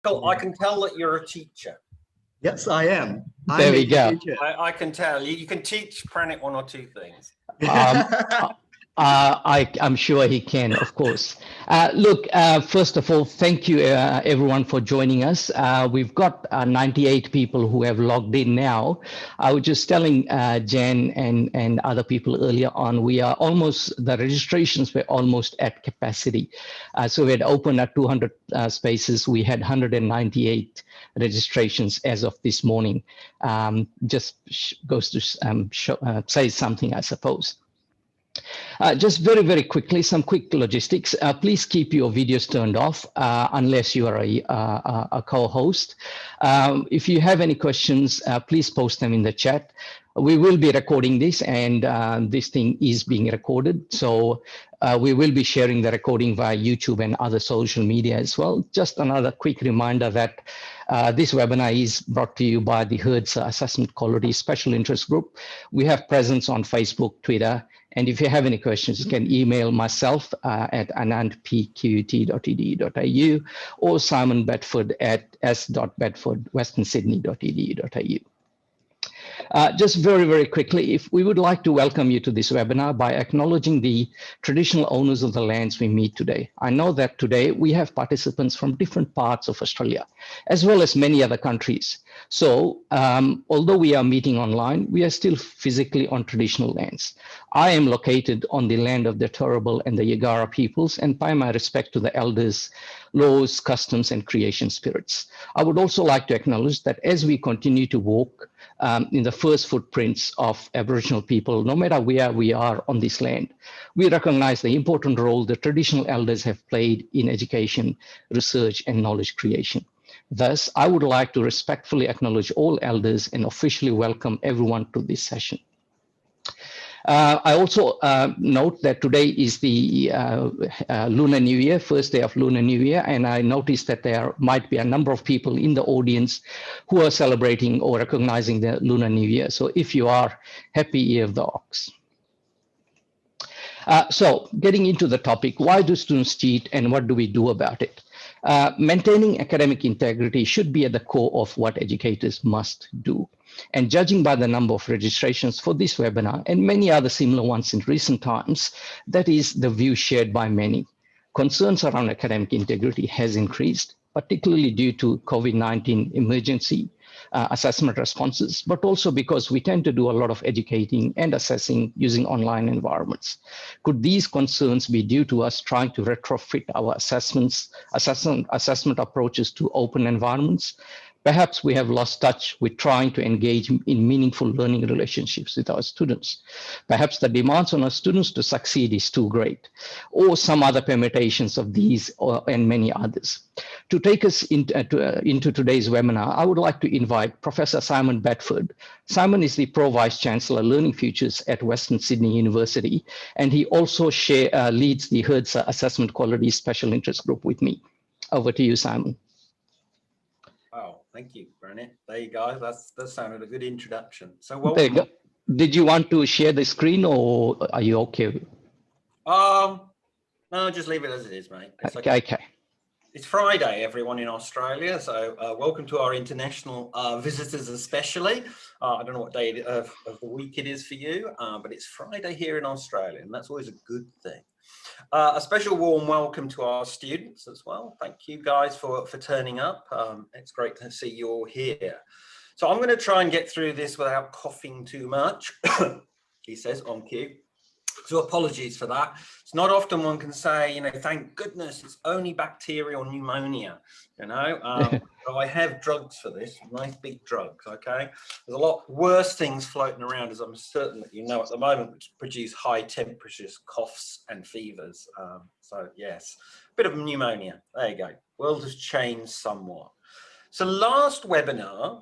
I can tell that you're a teacher. Yes, I am. There we go. I can tell. You can teach Pranit one or two things. I'm sure he can, of course. Look, first of all, thank you everyone for joining us. We've got 98 people who have logged in now. I was just telling Jan and other people earlier on, the registrations were almost at capacity. So we had opened at 200 spaces. We had 198 registrations as of this morning. Just goes to say something, I suppose. Just very, very quickly, some quick logistics. Please keep your videos turned off unless you are a co-host. If you have any questions, please post them in the chat. We will be recording this, and this thing is being recorded. So we will be sharing the recording via YouTube and other social media as well. Just another quick reminder that this webinar is brought to you by the HERDS Assessment Quality Special Interest Group. We have presence on Facebook, Twitter, and if you have any questions, you can email myself at anandpqt.edu.au or Simon Bedford at s.bedford.westernsydney.edu.au. Just very, very quickly, if we would like to welcome you to this webinar by acknowledging the traditional owners of the lands we meet today. I know that today we have participants from different parts of Australia, as well as many other countries. So although we are meeting online, we are still physically on traditional lands. I am located on the land of the Turrbal and the Yagara peoples, and pay my respect to the elders, laws, customs, and creation spirits. I would also like to acknowledge that as we continue to walk in the first footprints of Aboriginal people, no matter where we are on this land, we recognize the important role the traditional elders have played in education, research, and knowledge creation. Thus, I would like to respectfully acknowledge all elders and officially welcome everyone to this session. I also note that today is the Lunar New Year, first day of Lunar New Year, and I noticed that there might be a number of people in the audience who are celebrating or recognizing the Lunar New Year. So if you are, happy Year of the Ox. So getting into the topic, why do students cheat and what do we do about it? Maintaining academic integrity should be at the core of what educators must do. And judging by the number of registrations for this webinar and many other similar ones in recent times, that is the view shared by many. Concerns around academic integrity has increased, particularly due to COVID-19 emergency assessment responses, but also because we tend to do a lot of educating and assessing using online environments. Could these concerns be due to us trying to retrofit our assessment approaches to open environments? Perhaps we have lost touch with trying to engage in meaningful learning relationships with our students. Perhaps the demands on our students to succeed is too great, or some other permutations of these and many others. To take us into today's webinar, I would like to invite Professor Simon Bedford. Simon is the Pro-Vice Chancellor Learning Futures at Western Sydney University, and he also leads the HERDS Assessment Quality Special Interest Group with me. Over to you, Simon. Oh, thank you, Pranit. There you go. That sounded a good introduction. So there you go. Did you want to share the screen or are you okay? No, just leave it as it is, mate. It's okay. It's Friday, everyone in Australia. So welcome to our international visitors, especially. I don't know what day of the week it is for you, but it's Friday here in Australia, and that's always a good thing. A special warm welcome to our students as well. Thank you guys for turning up. It's great to see you all here. So I'm going to try and get through this without coughing too much, he says on cue. So apologies for that. It's not often one can say, you know, thank goodness it's only bacterial pneumonia, you know. So I have drugs for this, nice big drugs, okay? There's a lot worse things floating around, as I'm certain that you know at the moment, which produce high temperatures, coughs and fevers. So yes, a bit of pneumonia. There you go. World has changed somewhat. So last webinar,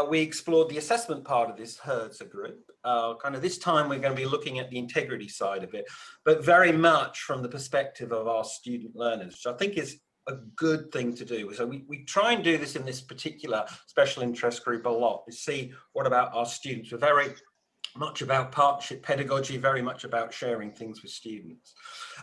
we explored the assessment part of this HERDS group. Kind of this time we're going to be looking at the integrity side of it, but very much from the perspective of our student learners, which I think is a good thing to do. So we try and do this in this particular special interest group a lot, to see what about our students. We're very much about partnership pedagogy, very much about sharing things with students.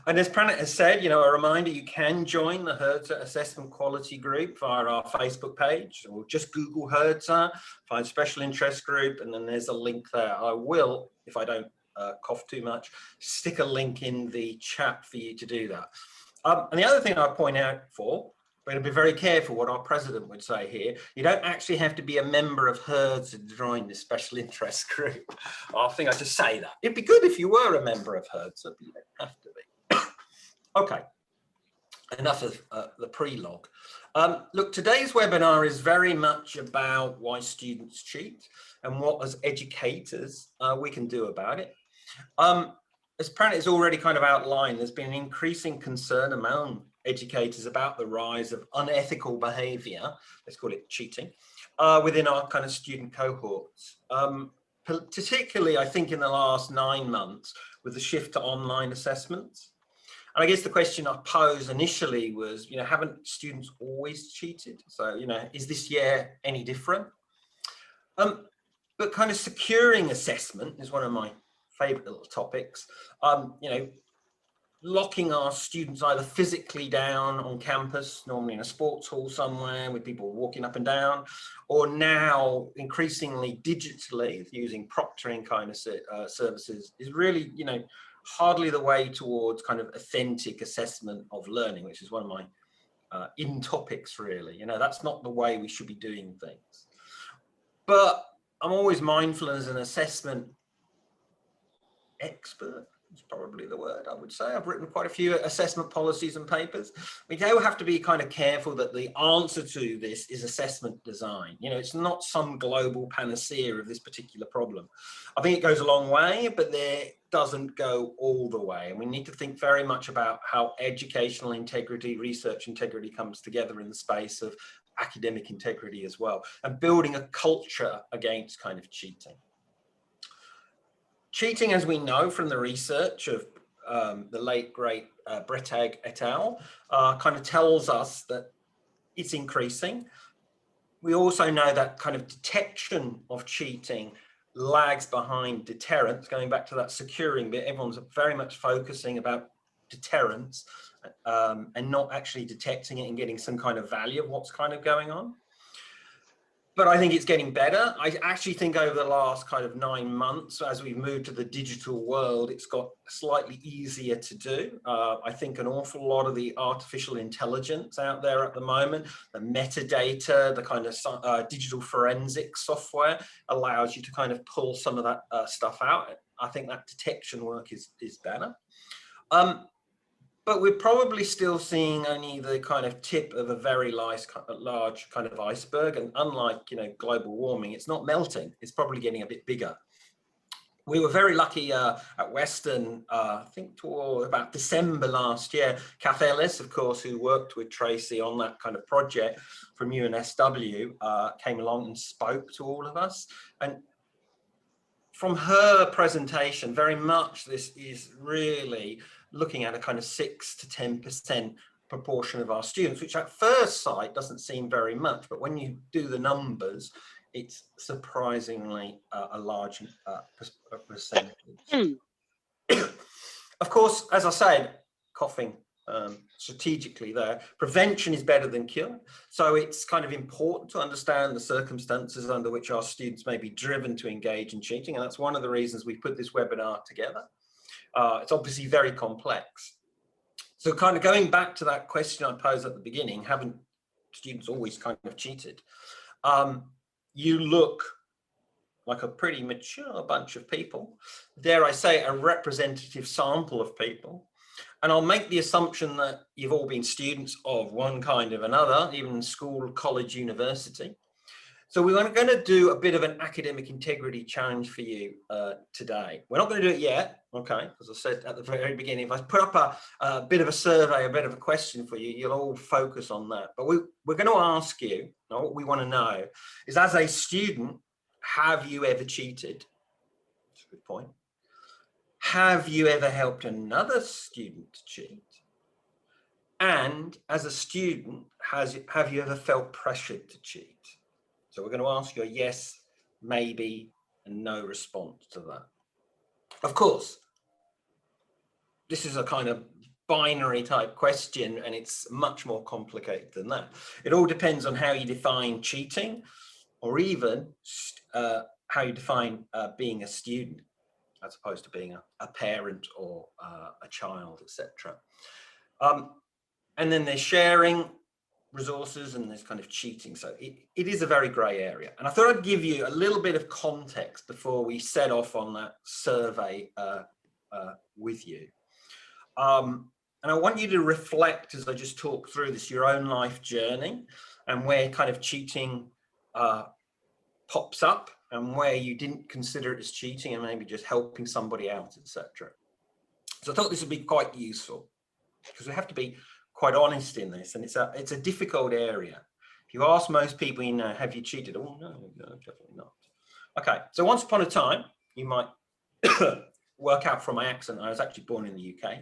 And as Pranit has said, you know, a reminder, you can join the HERDSA Assessment Quality Group via our Facebook page, or just Google HERDSA, find special interest group, and then there's a link there. I will, if I don't cough too much, stick a link in the chat for you to do that. And the other thing I point out we're going to be very careful what our president would say here. You don't actually have to be a member of HERDSA to join this special interest group. I think I just say that. It'd be good if you were a member of HERDSA, but you don't have to be. Okay, enough of the pre-log. Look, today's webinar is very much about why students cheat and what, as educators, we can do about it. As Pranit has already kind of outlined, there's been an increasing concern among educators about the rise of unethical behaviour, let's call it cheating, within our kind of student cohorts. Particularly, I think, in the last 9 months with the shift to online assessments. And I guess the question I posed initially was, you know, haven't students always cheated? So, you know, is this year any different? But kind of securing assessment is one of my favourite little topics. You know, locking our students either physically down on campus, normally in a sports hall somewhere with people walking up and down, or now increasingly digitally using proctoring kind of services is really, you know, hardly the way towards kind of authentic assessment of learning, which is one of my in topics really. You know, that's not the way we should be doing things. But I'm always mindful as an assessment expert, is probably the word I would say. I've written quite a few assessment policies and papers. We do have to be kind of careful that the answer to this is assessment design. You know, it's not some global panacea of this particular problem. I think it goes a long way, but there doesn't go all the way. And we need to think very much about how educational integrity, research integrity comes together in the space of academic integrity as well, and building a culture against kind of cheating. Cheating, as we know from the research of the late, great Bretag et al., kind of tells us that it's increasing. We also know that kind of detection of cheating lags behind deterrence. Going back to that securing bit, everyone's very much focusing about deterrence and not actually detecting it and getting some kind of value of what's kind of going on. But I think it's getting better. I actually think over the last kind of 9 months, as we've moved to the digital world, it's got slightly easier to do. I think an awful lot of the artificial intelligence out there at the moment, the metadata, the kind of digital forensic software allows you to kind of pull some of that stuff out. I think that detection work is better. But we're probably still seeing only the kind of tip of a very large kind of iceberg. And unlike, you know, global warming, it's not melting. It's probably getting a bit bigger. We were very lucky at Western, I think toward about December last year. Kath Ellis, of course, who worked with Tracy on that kind of project from UNSW, came along and spoke to all of us. And from her presentation, very much this is really looking at a kind of 6 to 10% proportion of our students, which at first sight doesn't seem very much, but when you do the numbers, it's surprisingly a large percentage. Of course, as I said, coughing strategically there, prevention is better than cure. So it's kind of important to understand the circumstances under which our students may be driven to engage in cheating. And that's one of the reasons we put this webinar together. It's obviously very complex. So kind of going back to that question I posed at the beginning, haven't students always kind of cheated? You look like a pretty mature bunch of people, dare I say a representative sample of people. And I'll make the assumption that you've all been students of one kind or another, even school, college, university. So we're going to do a bit of an academic integrity challenge for you today. We're not going to do it yet, okay? As I said at the very beginning, if I put up a bit of a survey, a bit of a question for you, you'll all focus on that. But we're going to ask you, what we want to know is, as a student, have you ever cheated? That's a good point. Have you ever helped another student to cheat? And as a student, have you ever felt pressured to cheat? So we're going to ask you a yes, maybe, and no response to that. Of course, this is a kind of binary type question, and it's much more complicated than that. It all depends on how you define cheating, or even how you define being a student, as opposed to being a parent or a child, etc. And then there's sharing resources and there's kind of cheating. So it is a very grey area. And I thought I'd give you a little bit of context before we set off on that survey with you. And I want you to reflect, as I just talk through this, your own life journey and where kind of cheating pops up and where you didn't consider it as cheating and maybe just helping somebody out, etc. So I thought this would be quite useful because we have to be quite honest in this, and it's a difficult area. If you ask most people, you know, have you cheated? Oh, no, definitely not. Okay, so once upon a time, you might work out from my accent, I was actually born in the UK.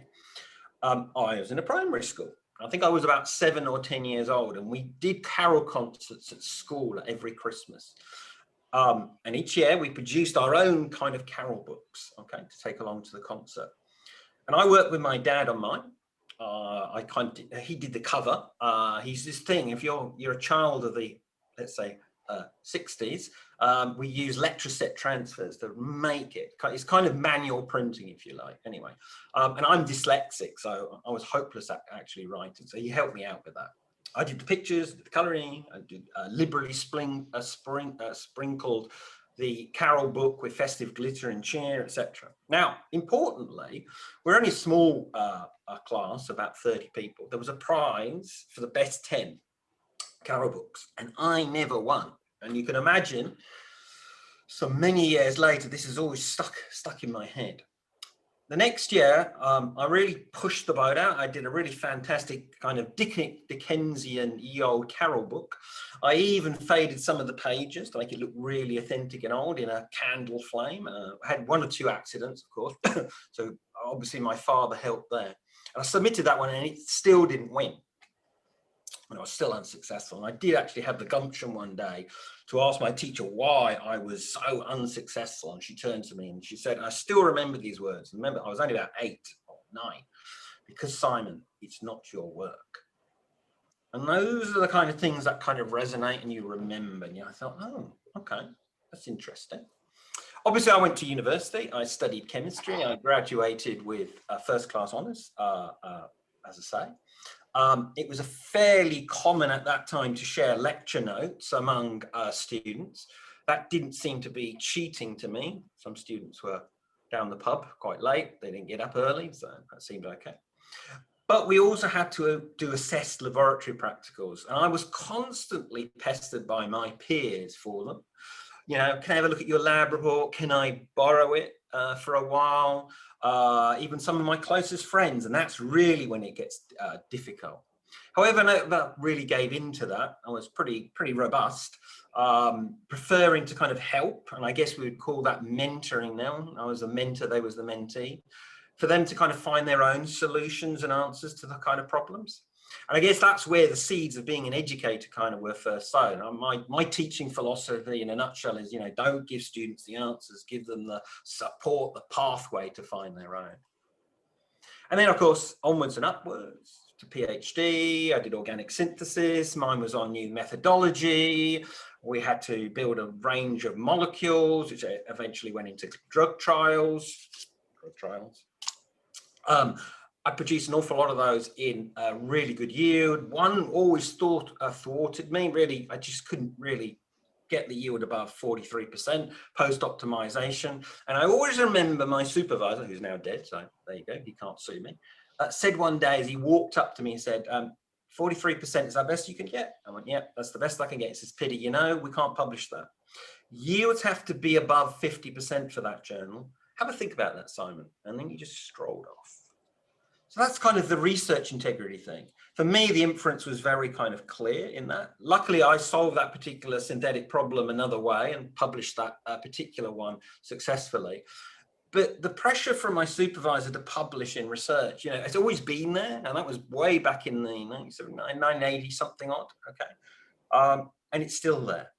I was in a primary school. I think I was about 7 or 10 years old, and we did carol concerts at school every Christmas. And each year we produced our own kind of carol books, okay, to take along to the concert. And I worked with my dad on mine. He did the cover. He's this thing, if you're a child of the, let's say, 60s, we use letraset transfers to make it. It's kind of manual printing, if you like, anyway. And I'm dyslexic, so I was hopeless at actually writing. So he helped me out with that. I did the pictures, the colouring, I did liberally sprinkled the carol book with festive glitter and cheer, etc. Now, importantly, we're only a small class, about 30 people. There was a prize for the best 10 carol books, and I never won. And you can imagine, so many years later, this is always stuck in my head. The next year, I really pushed the boat out. I did a really fantastic kind of Dickensian old carol book. I even faded some of the pages to make it look really authentic and old in a candle flame. I had 1 or 2 accidents, of course. So obviously my father helped there. And I submitted that one and it still didn't win. And I was still unsuccessful. And I did actually have the gumption one day to ask my teacher why I was so unsuccessful. And she turned to me and she said, I still remember these words. Remember, I was only about 8 or 9. Because, Simon, it's not your work. And those are the kind of things that kind of resonate and you remember. And I thought, oh, okay, that's interesting. Obviously, I went to university. I studied chemistry. I graduated with first-class honours, as I say. It was a fairly common at that time to share lecture notes among students. That didn't seem to be cheating to me. Some students were down the pub quite late. They didn't get up early, so that seemed okay. But we also had to do assessed laboratory practicals. And I was constantly pestered by my peers for them. You know, can I have a look at your lab report? Can I borrow it for a while? Even some of my closest friends, and that's really when it gets difficult. However, I never really gave into that. I was pretty robust, preferring to kind of help, and I guess we would call that mentoring now. I was a mentor, they was the mentee, for them to kind of find their own solutions and answers to the kind of problems. And I guess that's where the seeds of being an educator kind of were first sown. My teaching philosophy in a nutshell is, you know, don't give students the answers, give them the support, the pathway to find their own. And then, of course, onwards and upwards to PhD. I did organic synthesis. Mine was on new methodology. We had to build a range of molecules, which eventually went into drug trials. I produced an awful lot of those in a really good yield. One always thwarted me, really. I just couldn't really get the yield above 43% post-optimization. And I always remember my supervisor, who's now dead, so there you go, he can't sue me, said one day as he walked up to me and said, 43% is that best you can get? I went, yeah, that's the best I can get. He says, pity, you know, we can't publish that. Yields have to be above 50% for that journal. Have a think about that, Simon. And then he just strolled off. So that's kind of the research integrity thing. For me, the inference was very kind of clear in that. Luckily, I solved that particular synthetic problem another way and published that particular one successfully. But the pressure from my supervisor to publish in research, you know, it's always been there. And that was way back in the 1980 something odd, okay? And it's still there.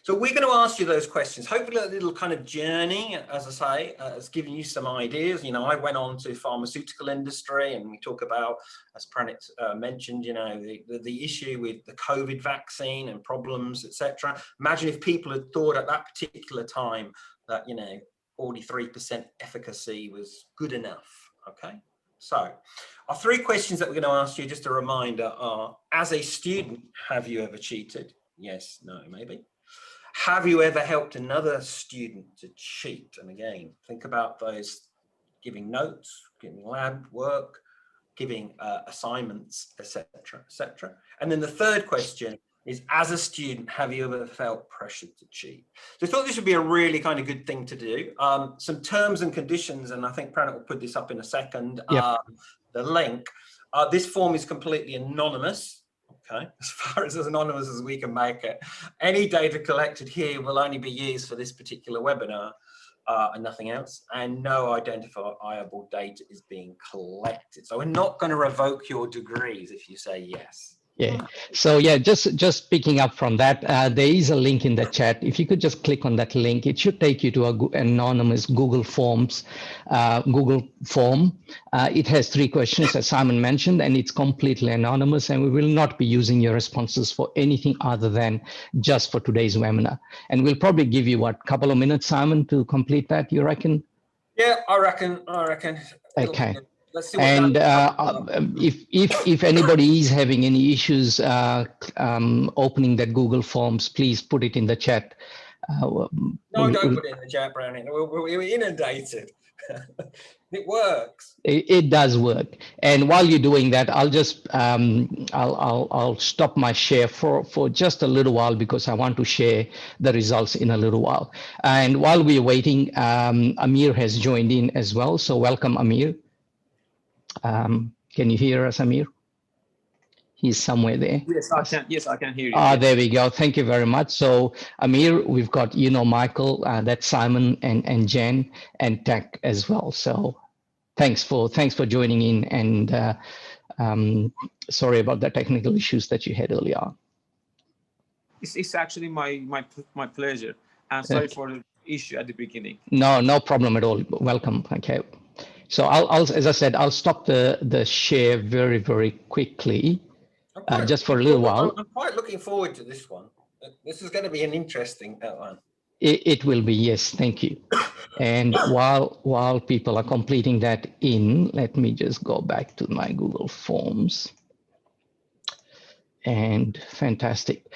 So we're going to ask you those questions. Hopefully a little kind of journey, as I say, has given you some ideas. You know, I went on to pharmaceutical industry, and we talk about, as Pranit mentioned, you know, the issue with the COVID vaccine and problems, etc. Imagine if people had thought at that particular time that, you know, 43% efficacy was good enough. Okay. So our 3 questions that we're going to ask you, just a reminder, are: as a student, have you ever cheated? Yes, no, maybe. Have you ever helped another student to cheat? And again, think about those: giving notes, giving lab work, giving assignments, etc., etc. And then the 3rd question is: as a student, have you ever felt pressured to cheat? So I thought this would be a really kind of good thing to do. Some terms and conditions, and I think Pranit will put this up in a second. Yep. The link. This form is completely anonymous. Okay, as far as anonymous as we can make it. Any data collected here will only be used for this particular webinar and nothing else. And no identifiable data is being collected. So we're not going to revoke your degrees if you say yes. Yeah. So yeah, just picking up from that, there is a link in the chat. If you could just click on that link, it should take you to an anonymous Google Forms, Google form. It has 3 questions, as Simon mentioned, and it's completely anonymous, and we will not be using your responses for anything other than just for today's webinar. And we'll probably give you what, couple of minutes, Simon, to complete that, you reckon? Yeah, I reckon. Okay. Let's see what and if anybody is having any issues opening that Google Forms, please put it in the chat. No, don't put it in the chat, Brownie. We're inundated. It works. It does work. And while you're doing that, I'll just I'll stop my share for just a little while, because I want to share the results in a little while. And while we're waiting, Amir has joined in as well. So welcome, Amir. Can you hear us, Amir? He's somewhere there. Yes, I can. Yes, I can hear you. Yes. There we go. Thank you very much. So, Amir, we've got, you know, Michael, that's Simon and Jen and Tech as well. So, thanks for joining in, and sorry about the technical issues that you had earlier. It's actually my pleasure. And sorry for the issue at the beginning. No problem at all. Welcome. Okay. So I'll as I said, I'll stop the share very, very quickly, just for a little while. I'm quite looking forward to this one. This is going to be an interesting one. It will be, yes. Thank you. And while people are completing that let me just go back to my Google Forms. And fantastic.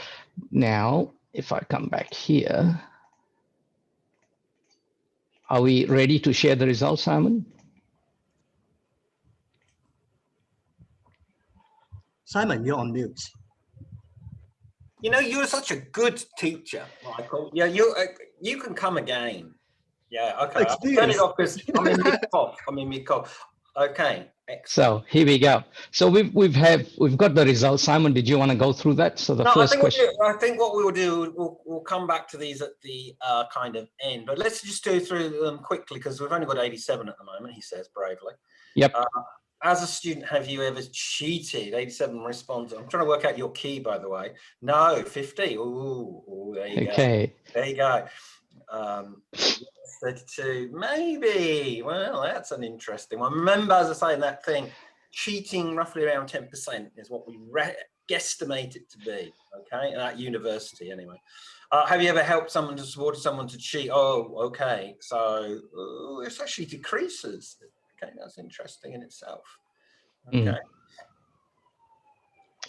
Now, if I come back here, are we ready to share the results, Simon? Simon, you're on mute. You know, you're such a good teacher, Michael. Yeah, you can come again. Yeah, okay. I'll turn it off because I'm in mid-cough. Okay. Excellent. So here we go. So we've got the results. Simon, did you want to go through that? So the first question. I think what we will do, we'll come back to these at the kind of end, but let's just go through them quickly, because we've only got 87 at the moment, he says bravely. Yep. As a student, have you ever cheated? 87 responds. I'm trying to work out your key, by the way. No, 50. Ooh, there you go. There you go. 32, maybe. Well, that's an interesting one. Remember, as I say in that thing, cheating roughly around 10% is what we guesstimate it to be, okay, at university anyway. Have you ever helped someone to support someone to cheat? Oh, okay. So it actually decreases. Okay, that's interesting in itself. Okay.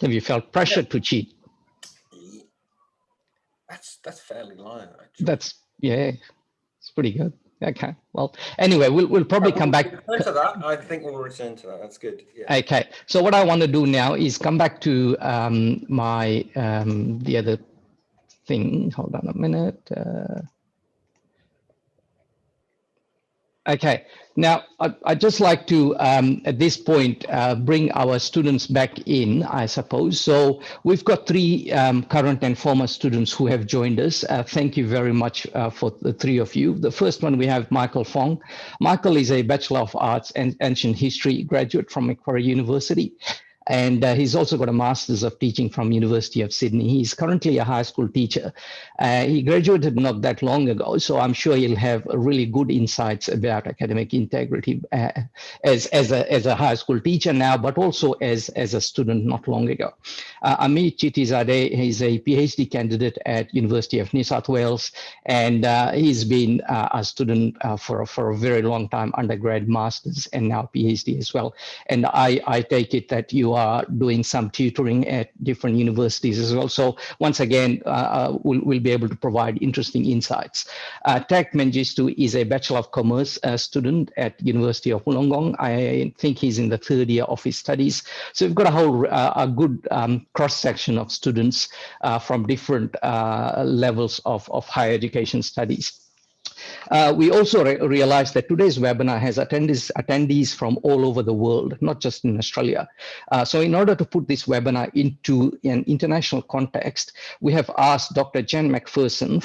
Have you felt pressured to cheat? That's fairly low, actually. It's pretty good. Okay. Well, anyway, we'll probably come back to that. I think we'll return to that. That's good. Yeah. Okay. So what I want to do now is come back to my the other thing. Hold on a minute. Okay. Now, I'd just like to, at this point, bring our students back in, I suppose. So we've got 3 current and former students who have joined us. Thank you very much for the 3 of you. The first one, we have Michael Fong. Michael is a Bachelor of Arts and Ancient History graduate from Macquarie University. and he's also got a Master's of Teaching from University of Sydney. He's currently a high school teacher. He graduated not that long ago, so I'm sure he'll have really good insights about academic integrity as a high school teacher now, but also as a student not long ago. Amit Chittizade is a PhD candidate at University of New South Wales, and he's been a student for a very long time, undergrad, Masters, and now PhD as well. And I take it that you are doing some tutoring at different universities as well. So once again, we'll be able to provide interesting insights. Tak Mengistu is a Bachelor of Commerce student at University of Wollongong. I think he's in the third year of his studies. So we've got a good cross-section of students from different levels of higher education studies. We also realized that today's webinar has attendees from all over the world, not just in Australia. So in order to put this webinar into an international context, we have asked Dr. Jen McPherson,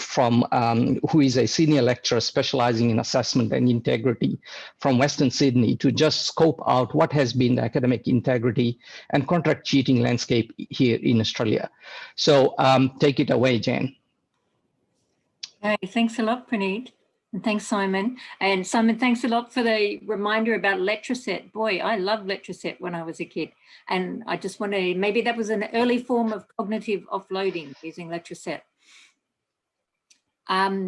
who is a senior lecturer specializing in assessment and integrity from Western Sydney, to just scope out what has been the academic integrity and contract cheating landscape here in Australia. So take it away, Jen. Hey, thanks a lot, Praneet. And thanks, Simon. And Simon, thanks a lot for the reminder about Letraset. Boy, I loved Letraset when I was a kid. And I just want to, maybe that was an early form of cognitive offloading using Letraset. As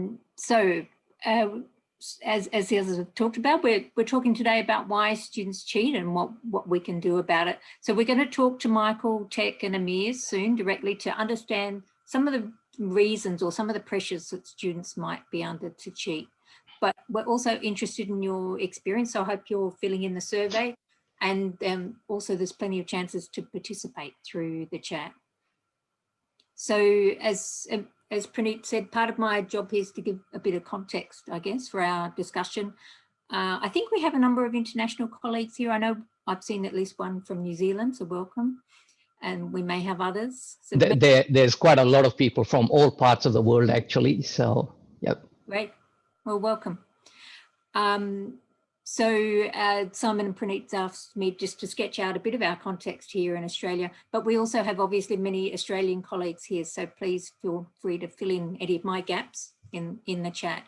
the others have talked about, we're talking today about why students cheat and what we can do about it. So we're going to talk to Michael, Tech and Amir soon directly to understand some of the reasons or some of the pressures that students might be under to cheat. But we're also interested in your experience, so I hope you're filling in the survey, and also there's plenty of chances to participate through the chat. So as Praneet said, part of my job here is to give a bit of context, I guess, for our discussion. I think we have a number of international colleagues here. I know I've seen at least one from New Zealand, so welcome. And we may have others. So there's quite a lot of people from all parts of the world, actually. So, yep. Great. Well, welcome. Simon and Praneet asked me just to sketch out a bit of our context here in Australia, but we also have obviously many Australian colleagues here, so please feel free to fill in any of my gaps in the chat.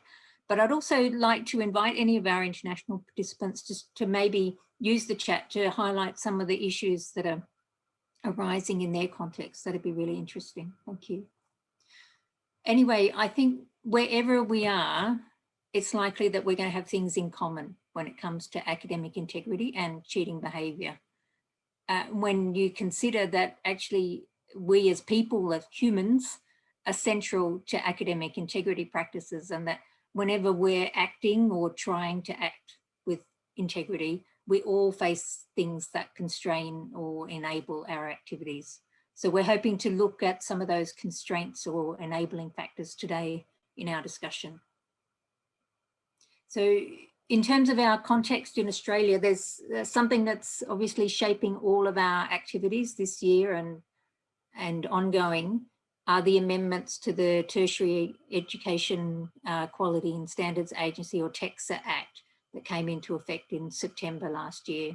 But I'd also like to invite any of our international participants just to maybe use the chat to highlight some of the issues that are arising in their context. That'd be really interesting. Thank you. Anyway, I think wherever we are, it's likely that we're going to have things in common when it comes to academic integrity and cheating behaviour. When you consider that actually we as people, as humans, are central to academic integrity practices, and that whenever we're acting or trying to act with integrity, we all face things that constrain or enable our activities. So we're hoping to look at some of those constraints or enabling factors today in our discussion. So in terms of our context in Australia, there's something that's obviously shaping all of our activities this year and ongoing are the amendments to the Tertiary Education Quality and Standards Agency, or TEQSA Act, that came into effect in September last year.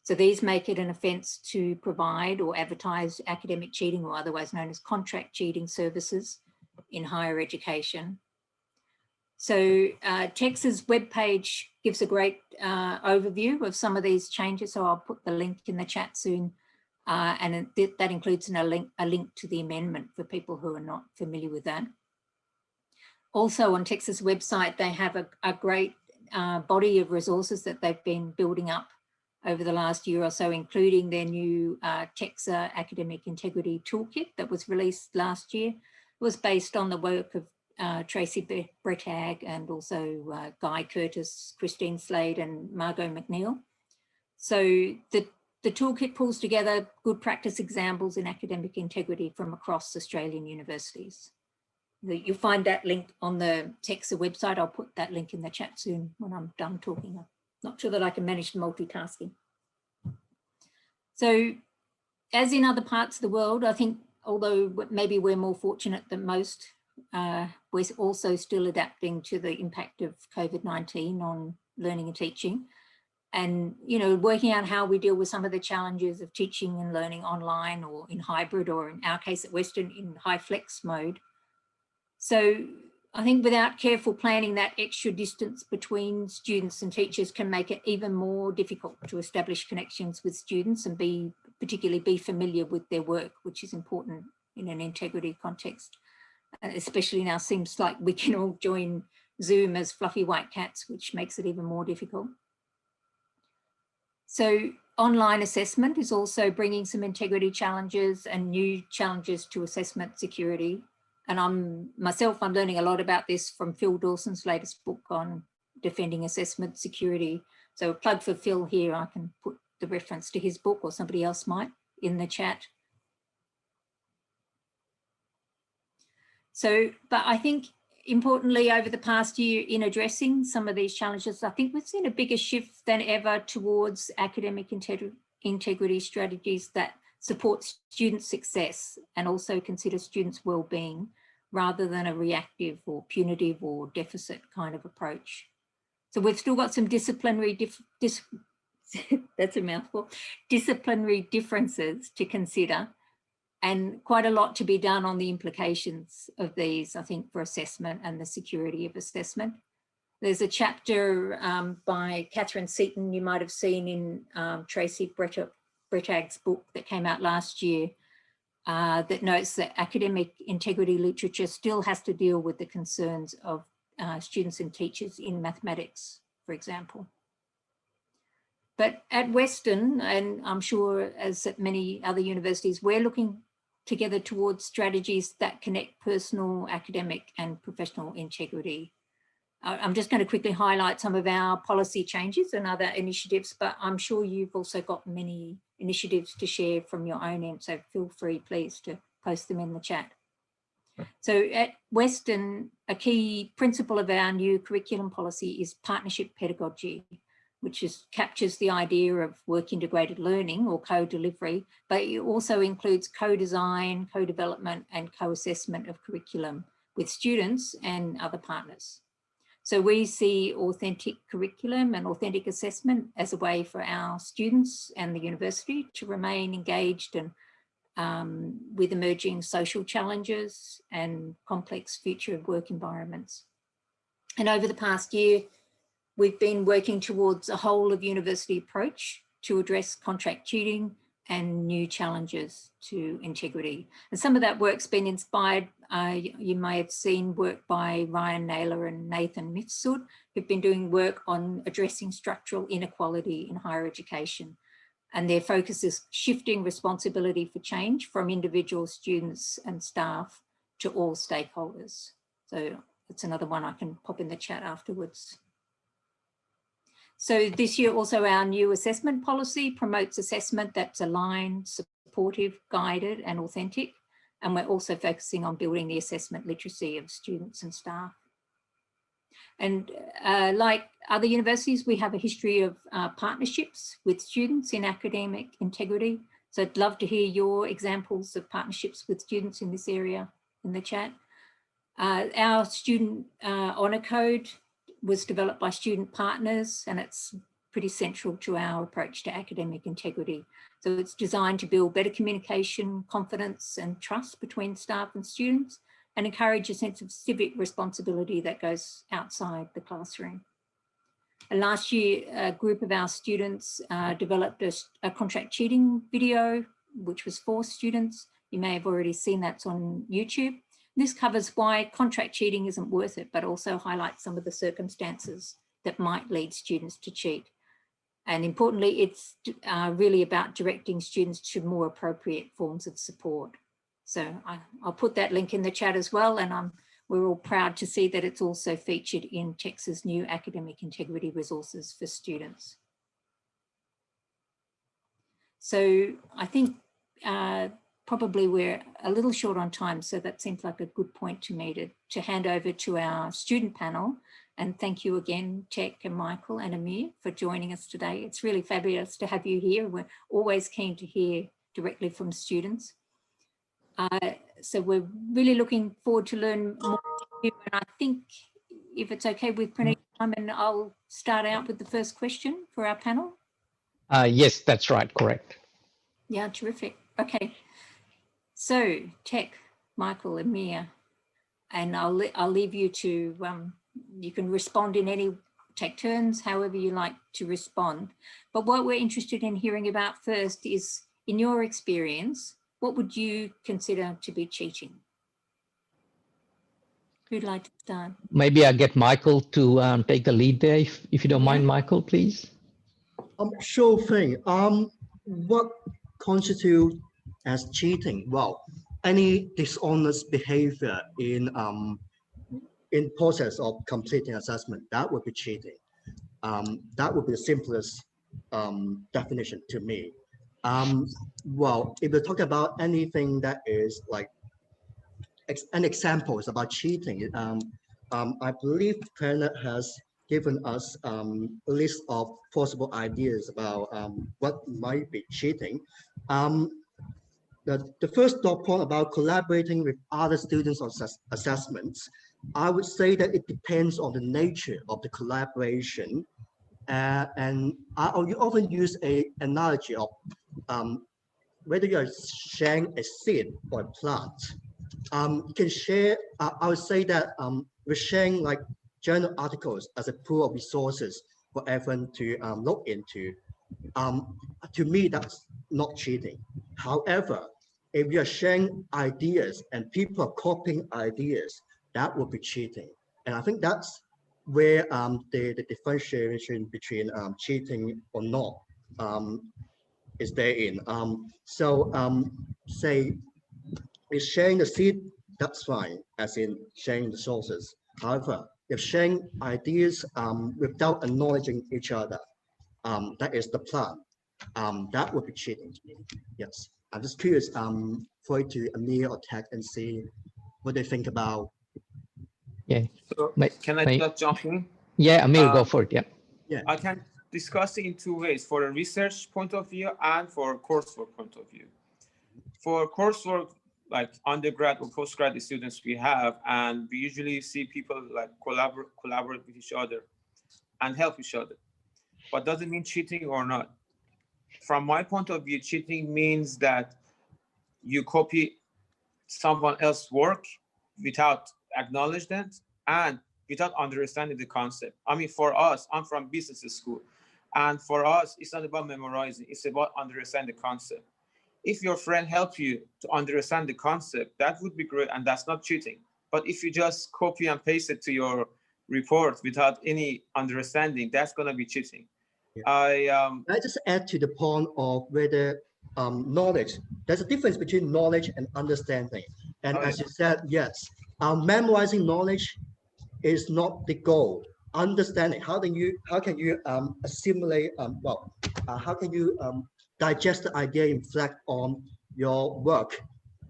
So these make it an offence to provide or advertise academic cheating, or otherwise known as contract cheating, services in higher education. So TEQSA's webpage gives a great overview of some of these changes, so I'll put the link in the chat soon, and that includes a link to the amendment for people who are not familiar with that. Also on TEQSA's website, they have a great body of resources that they've been building up over the last year or so, including their new TEQSA Academic Integrity Toolkit that was released last year. It was based on the work of Tracy Bretag and also Guy Curtis, Christine Slade and Margot McNeil. So the toolkit pulls together good practice examples in academic integrity from across Australian universities. You'll find that link on the TEQSA website. I'll put that link in the chat soon when I'm done talking. I'm not sure that I can manage multitasking. So as in other parts of the world, I think, although maybe we're more fortunate than most, we're also still adapting to the impact of COVID-19 on learning and teaching. and, you know, working out how we deal with some of the challenges of teaching and learning online or in hybrid, or in our case at Western in high flex mode. So I think without careful planning, that extra distance between students and teachers can make it even more difficult to establish connections with students and particularly be familiar with their work, which is important in an integrity context. Especially now seems like we can all join Zoom as fluffy white cats, which makes it even more difficult. So online assessment is also bringing some integrity challenges and new challenges to assessment security. And I'm learning a lot about this from Phil Dawson's latest book on defending assessment security. So a plug for Phil here, I can put the reference to his book, or somebody else might, in the chat. So, but I think importantly, over the past year in addressing some of these challenges, I think we've seen a bigger shift than ever towards academic integrity strategies that support student success and also consider students' well-being, rather than a reactive or punitive or deficit kind of approach. So we've still got some disciplinary that's a mouthful, disciplinary differences to consider, and quite a lot to be done on the implications of these, I think, for assessment and the security of assessment. There's a chapter by Catherine Seaton you might have seen in Tracy Brettag's book that came out last year that notes that academic integrity literature still has to deal with the concerns of students and teachers in mathematics, for example. But at Western, and I'm sure as at many other universities, we're looking together towards strategies that connect personal, academic and professional integrity. I'm just going to quickly highlight some of our policy changes and other initiatives, but I'm sure you've also got many initiatives to share from your own end, so feel free, please, to post them in the chat. So at Western, a key principle of our new curriculum policy is partnership pedagogy, which captures the idea of work integrated learning or co-delivery, but it also includes co-design, co-development and co-assessment of curriculum with students and other partners. So we see authentic curriculum and authentic assessment as a way for our students and the university to remain engaged and with emerging social challenges and complex future work environments. And over the past year, we've been working towards a whole of university approach to address contract cheating and new challenges to integrity. And some of that work's been inspired, you may have seen work by Ryan Naylor and Nathan Mifsud, who've been doing work on addressing structural inequality in higher education. And their focus is shifting responsibility for change from individual students and staff to all stakeholders. So that's another one I can pop in the chat afterwards. So this year also our new assessment policy promotes assessment that's aligned, supportive, guided and authentic. And we're also focusing on building the assessment literacy of students and staff. And like other universities, we have a history of partnerships with students in academic integrity. So I'd love to hear your examples of partnerships with students in this area in the chat. Our student honour code was developed by student partners, and it's pretty central to our approach to academic integrity. So it's designed to build better communication, confidence and trust between staff and students, and encourage a sense of civic responsibility that goes outside the classroom. And last year, a group of our students developed a contract cheating video, which was for students. You may have already seen that's on YouTube. This covers why contract cheating isn't worth it, but also highlights some of the circumstances that might lead students to cheat. And importantly, it's really about directing students to more appropriate forms of support. So I'll put that link in the chat as well. And we're all proud to see that it's also featured in Texas' new academic integrity resources for students. So I think probably we're a little short on time, so that seems like a good point to me to hand over to our student panel. And thank you again, Tech and Michael and Amir, for joining us today. It's really fabulous to have you here. We're always keen to hear directly from students. So we're really looking forward to learn more. And I think if it's okay with Pranita, Simon, I'll start out with the first question for our panel. Yes, that's right, correct. Yeah, terrific. Okay. So, Tech, Michael and Mia, and I'll leave you to, you can respond in any, take turns, however you like to respond. But what we're interested in hearing about first is, in your experience, what would you consider to be cheating? Who'd like to start? Maybe I'll get Michael to take the lead there, if you don't mind, Michael, please. Sure thing. What constitutes as cheating? Well, any dishonest behavior in process of completing assessment, that would be cheating. That would be the simplest definition to me. Well, if we talk about anything that is like an example is about cheating, I believe Planet has given us a list of possible ideas about what might be cheating. The first dot point about collaborating with other students on assessments, I would say that it depends on the nature of the collaboration. And I often use an analogy of whether you are sharing a seed or a plant. You can share, I would say that we're sharing like journal articles as a pool of resources for everyone to look into. To me, that's not cheating. However, if you are sharing ideas and people are copying ideas, that would be cheating. And I think that's where the differentiation between cheating or not is therein. Say, if sharing the seed, that's fine, as in sharing the sources. However, if sharing ideas without acknowledging each other, that is the plan. That would be cheating to me. Yes, I'm just curious for you to Amir or Tech and see what they think about. Yeah. So can I just jump in? Yeah, Amir, go for it. Yeah. Yeah. I can discuss it in two ways: for a research point of view and for coursework point of view. For coursework, like undergrad or postgrad students we have, and we usually see people like collaborate with each other and help each other. But does it mean cheating or not? From my point of view, cheating means that you copy someone else's work without acknowledgement and without understanding the concept. I mean, for us, I'm from business school, and for us, it's not about memorizing, it's about understanding the concept. If your friend helps you to understand the concept, that would be great, and that's not cheating. But if you just copy and paste it to your report without any understanding, that's going to be cheating. Yeah. I just add to the point of whether knowledge, there's a difference between knowledge and understanding. And as you said, yes, memorizing knowledge is not the goal. Understanding, how can you assimilate, how can you digest the idea and reflect on your work?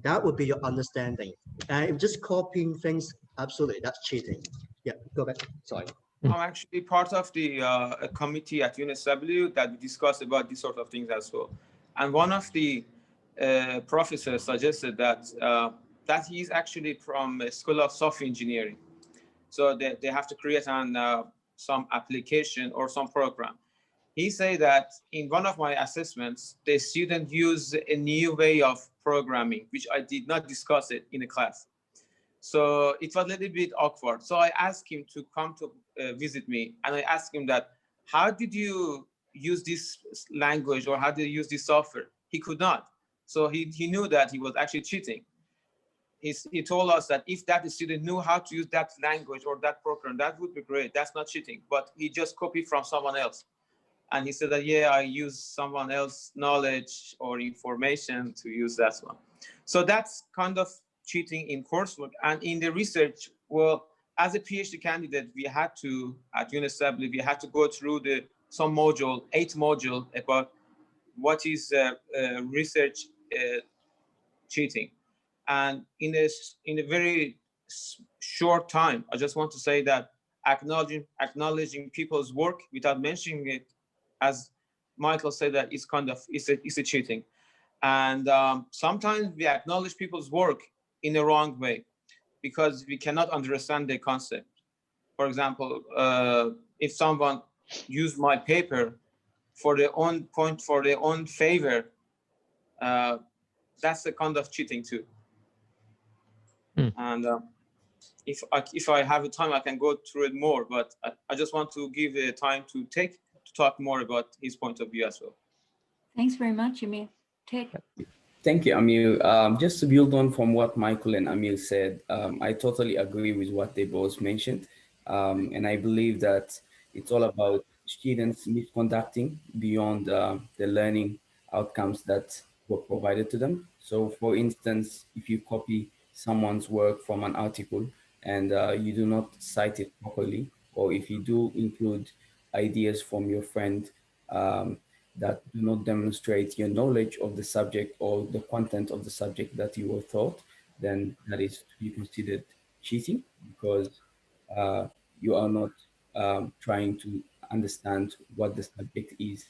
That would be your understanding. And just copying things, absolutely, that's cheating. Yeah, go back, sorry. I'm actually part of the a committee at UNSW that we discuss about these sort of things as well. And one of the professors suggested that that he's actually from a School of Software Engineering. So they have to create some application or some program. He said that in one of my assessments, the student used a new way of programming, which I did not discuss it in a class. So it was a little bit awkward. So I asked him to come to visit me, and I asked him that, how did you use this language, or how did you use this software? He could not. So he knew that he was actually cheating. He told us that if that student knew how to use that language or that program, that would be great. That's not cheating, but he just copied from someone else. And he said that, yeah, I use someone else's knowledge or information to use that one. So that's kind of cheating in coursework. And in the research, well, as a PhD candidate, we had to, at UNSW, we had to go through some module, 8 module about what is research cheating. And in a very short time, I just want to say that acknowledging people's work without mentioning it, as Michael said, that it's a cheating. And sometimes we acknowledge people's work in the wrong way because we cannot understand the concept. for example, if someone used my paper for their own point, for their own favor, that's a kind of cheating too. And if I have the time, I can go through it more, but I just want to give the time to talk more about his point of view as well. Thanks very much, Amir. Ted. Thank you, Amir. Just to build on from what Michael and Amir said, I totally agree with what they both mentioned. And I believe that it's all about students misconducting beyond the learning outcomes that were provided to them. So for instance, if you copy someone's work from an article and you do not cite it properly, or if you do include ideas from your friend that do not demonstrate your knowledge of the subject or the content of the subject that you were taught, then that is to be considered cheating, because you are not trying to understand what the subject is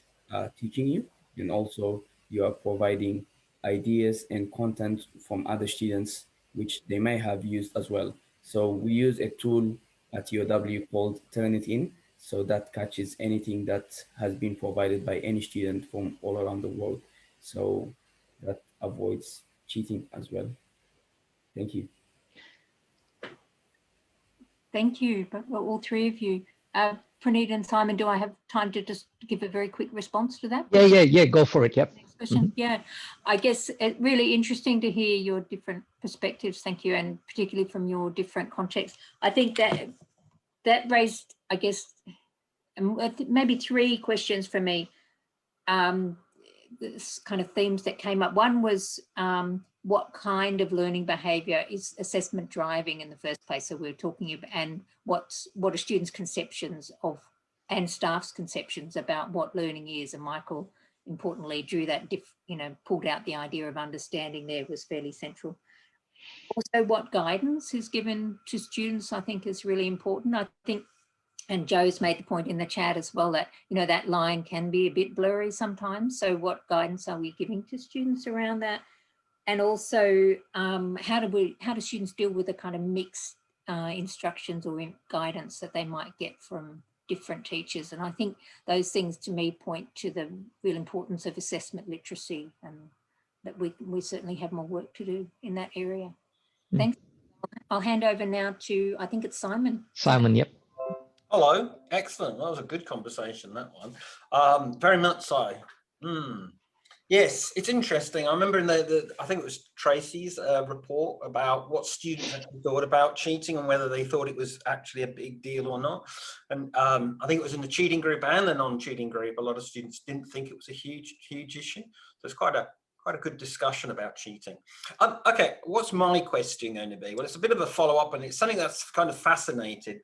teaching you, and also you are providing ideas and content from other students which they may have used as well. So we use a tool at UW called Turnitin, so that catches anything that has been provided by any student from all around the world. So that avoids cheating as well. Thank you. Thank you, all three of you. Praneet and Simon, do I have time to just give a very quick response to that? Yeah, go for it. Yep. Next question. Yeah, I guess it's really interesting to hear your different perspectives. Thank you, and particularly from your different contexts. I think that raised, I guess, maybe three questions for me. This kind of themes that came up. One was what kind of learning behaviour is assessment driving in the first place? So we're talking about, and what are students' conceptions of, and staff's conceptions about what learning is. And Michael, importantly, drew that, pulled out the idea of understanding there was fairly central. Also, what guidance is given to students, I think, is really important. I think, and Joe's made the point in the chat as well that, that line can be a bit blurry sometimes. So what guidance are we giving to students around that? And also, how do students deal with the kind of mixed instructions or guidance that they might get from different teachers? And I think those things to me point to the real importance of assessment literacy, and that we certainly have more work to do in that area. Thanks. I'll hand over now to, I think it's Simon. Simon, yep. Hello, excellent. That was a good conversation, that one. Very much so. Yes, it's interesting. I remember in I think it was Tracy's report about what students actually thought about cheating and whether they thought it was actually a big deal or not. And I think it was in the cheating group and the non-cheating group, a lot of students didn't think it was a huge issue. So it's quite a good discussion about cheating. Okay, what's my question going to be? Well, it's a bit of a follow-up, and it's something that's kind of fascinated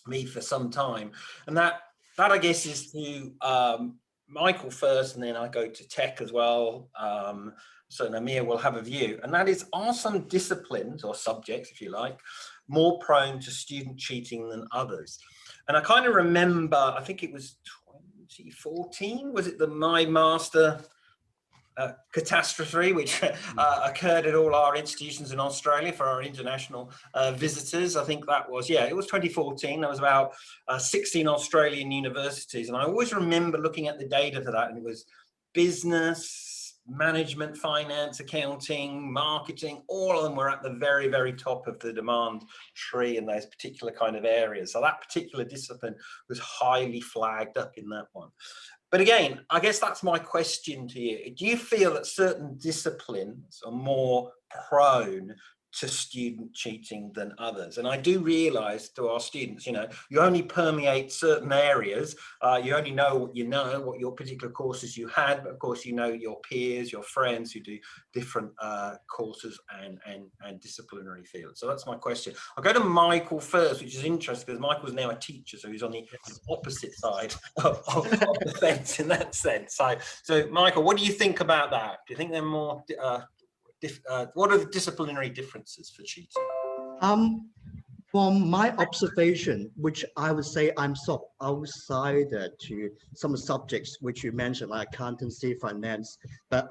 me for some time, and that I guess is to Michael first, and then I go to Tech as well. So Amir will have a view, and that is, are some disciplines or subjects, if you like, more prone to student cheating than others? And I kind of remember, I think it was 2014, was it the My Master catastrophe, which occurred at all our institutions in Australia for our international visitors. I think that was, it was 2014. There was about 16 Australian universities. And I always remember looking at the data for that, and it was business, management, finance, accounting, marketing, all of them were at the very, very top of the demand tree in those particular kind of areas. So that particular discipline was highly flagged up in that one. But again, I guess that's my question to you. Do you feel that certain disciplines are more prone to student cheating than others? And I do realize to our students, you only permeate certain areas. You only know what your particular courses you had, but of course, your peers, your friends who do different courses and disciplinary fields. So that's my question. I'll go to Michael first, which is interesting because Michael's now a teacher, so he's on the opposite side of the fence in that sense. So Michael, what do you think about that? Do you think they're more what are the disciplinary differences for cheating? From my observation, which I would say I'm sort of outside to some subjects which you mentioned, like accountancy, finance, but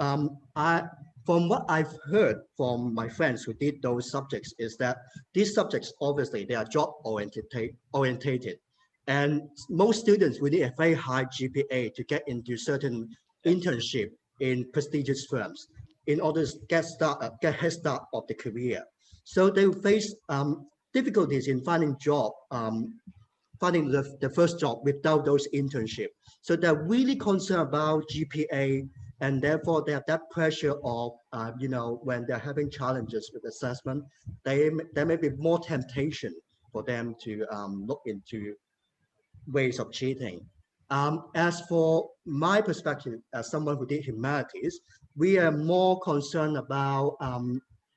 from what I've heard from my friends who did those subjects is that these subjects, obviously, they are job orientated. And most students will need a very high GPA to get into certain internship in prestigious firms in order to get head start of the career. So they will face difficulties in finding finding the first job without those internships. So they're really concerned about GPA, and therefore they have that pressure of, when they're having challenges with assessment, there may be more temptation for them to look into ways of cheating. As for my perspective, as someone who did humanities, we are more concerned about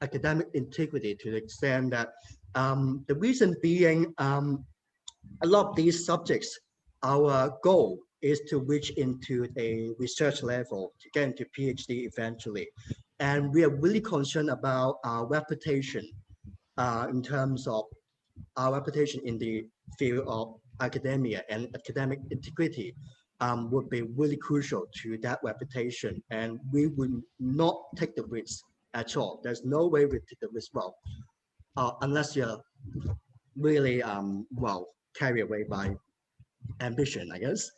academic integrity to the extent that the reason being, a lot of these subjects, our goal is to reach into a research level to get into PhD eventually. And we are really concerned about our reputation in terms of our reputation in the field of academia, and academic integrity would be really crucial to that reputation. And we would not take the risk at all. There's no way we take the risk, unless you're really, carried away by ambition, I guess.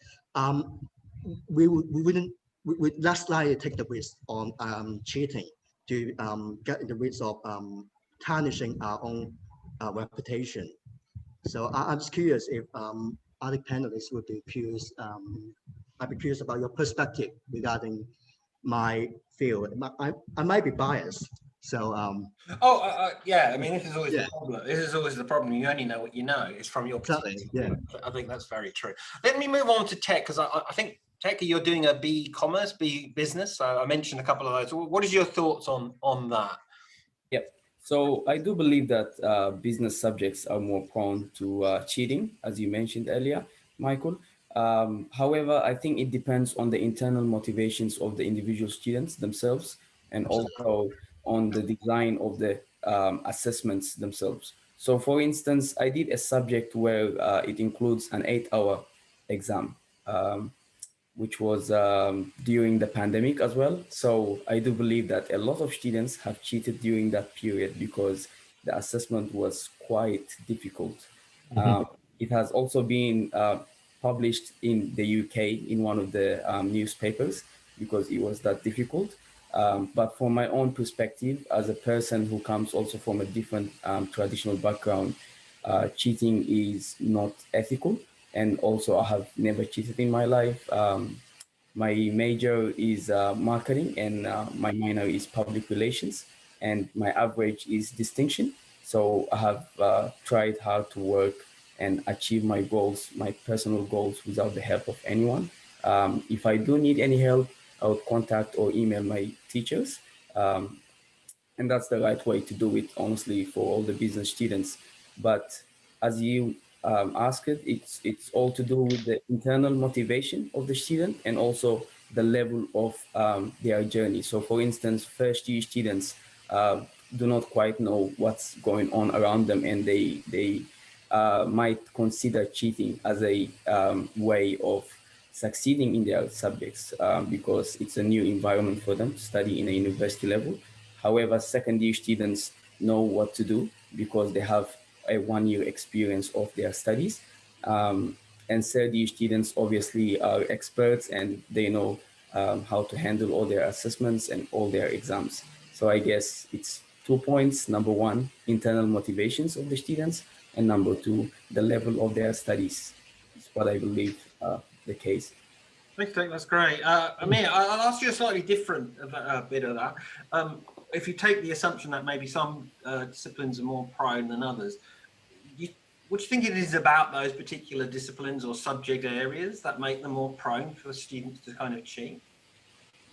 We would less likely take the risk on cheating to get in the risk of tarnishing our own reputation. So I'm just curious if other panelists would be curious. I'd be curious about your perspective regarding my field. I might be biased. So yeah, I mean, this is always yeah. the problem. This is always the problem. You only know what you know. It's from your perspective. Yeah. I think that's very true. Let me move on to tech, because I think tech, you're doing a B-commerce, B-business. So I mentioned a couple of those. What is your thoughts on that? Yep. So I do believe that business subjects are more prone to cheating, as you mentioned earlier, Michael. However, I think it depends on the internal motivations of the individual students themselves, and also on the design of the assessments themselves. So for instance, I did a subject where it includes an 8-hour exam, which was during the pandemic as well. So I do believe that a lot of students have cheated during that period because the assessment was quite difficult. It has also been published in the UK in one of the newspapers because it was that difficult. But from my own perspective, as a person who comes also from a different traditional background, cheating is not ethical. And also I have never cheated in my life. My major is marketing, and my minor is public relations, and my average is distinction. So I have tried hard to work and achieve my goals, my personal goals, without the help of anyone. If I do need any help, I would contact or email my teachers. And that's the right way to do it, honestly, for all the business students. But as you asked, it's all to do with the internal motivation of the student and also the level of their journey. So for instance, first year students do not quite know what's going on around them, and they might consider cheating as a way of succeeding in their subjects because it's a new environment for them to study in a university level. However, second year students know what to do because they have a 1-year experience of their studies. And third year students obviously are experts, and they know how to handle all their assessments and all their exams. So I guess it's 2 points. Number one, internal motivations of the students, and number two, the level of their studies. Is what I believe the case. Thanks, that's great. Amir, I'll ask you a slightly different bit of that. If you take the assumption that maybe some disciplines are more prone than others, what do you think it is about those particular disciplines or subject areas that make them more prone for students to kind of cheat?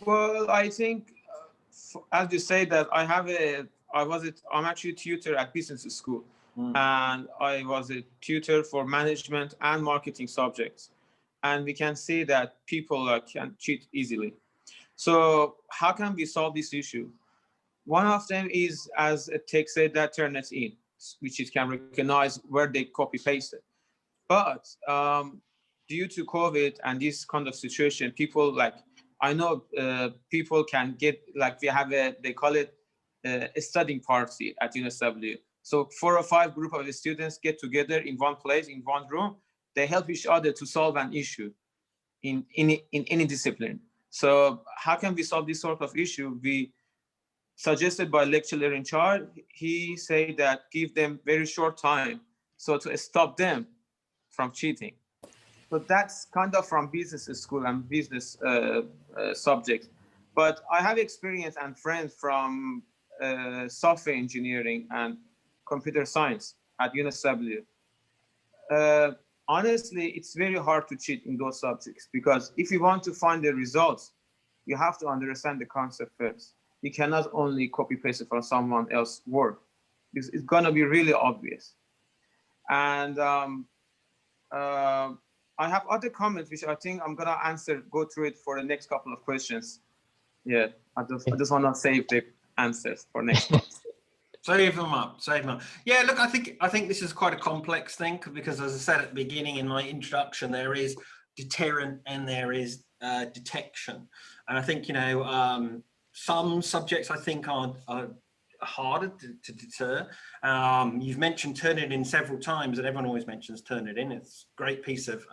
Well, I think, as you say, that I'm actually a tutor at business school, and I was a tutor for management and marketing subjects. And we can see that people can cheat easily. So how can we solve this issue? One of them is, as it takes a Turnitin, which it can recognize where they copy pasted. But due to COVID and this kind of situation, people I know people can get, like we have they call it a studying party at UNSW. So 4 or 5 group of the students get together in one place, in one room. They help each other to solve an issue in any discipline. So how can we solve this sort of issue? We suggested by lecturer in charge, he said that give them very short time so to stop them from cheating. So that's kind of from business school and business subjects. But I have experience and friends from software engineering and computer science at UNSW. Honestly, it's very hard to cheat in those subjects because if you want to find the results, you have to understand the concept first. You cannot only copy paste it from someone else's work. It's gonna be really obvious. And I have other comments which I think I'm gonna go through it for the next couple of questions. Yeah, I just wanna save the answers for next one. Save them up, save them up. Yeah, look, I think this is quite a complex thing because, as I said at the beginning in my introduction, there is deterrent and there is detection. And I think, you know, some subjects I think are harder to deter. You've mentioned Turnitin several times, and everyone always mentions Turnitin. It's a great piece of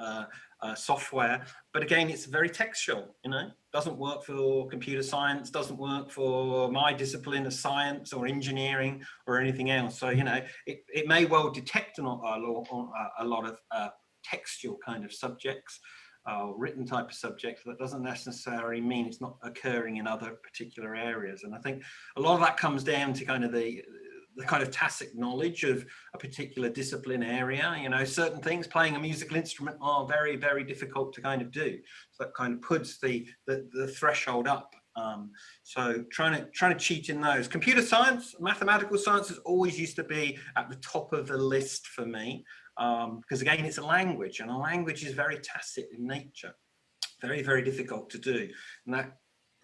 software, but again, it's very textual, you know, doesn't work for computer science, doesn't work for my discipline of science or engineering or anything else. So, you know, it may well detect a lot of textual kind of subjects, written type of subjects, but that doesn't necessarily mean it's not occurring in other particular areas. And I think a lot of that comes down to kind of the kind of tacit knowledge of a particular discipline area. You know, certain things, playing a musical instrument, are very, very difficult to kind of do. So that kind of puts the threshold up. So trying to cheat in those. Computer science, mathematical sciences always used to be at the top of the list for me. Because again, it's a language, and a language is very tacit in nature, very, very difficult to do. And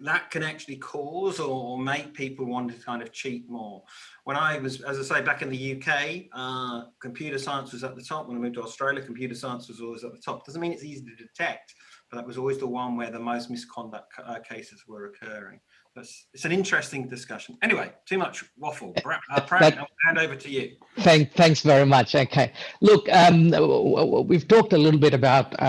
that can actually cause or make people want to kind of cheat more. When I was, as I say, back in the UK, computer science was at the top. When I moved to Australia, computer science was always at the top. Doesn't mean it's easy to detect, but that was always the one where the most misconduct cases were occurring. It's an interesting discussion. Anyway, too much waffle. Brad, I'll hand over to you. Thanks very much. Okay. Look, we've talked a little bit about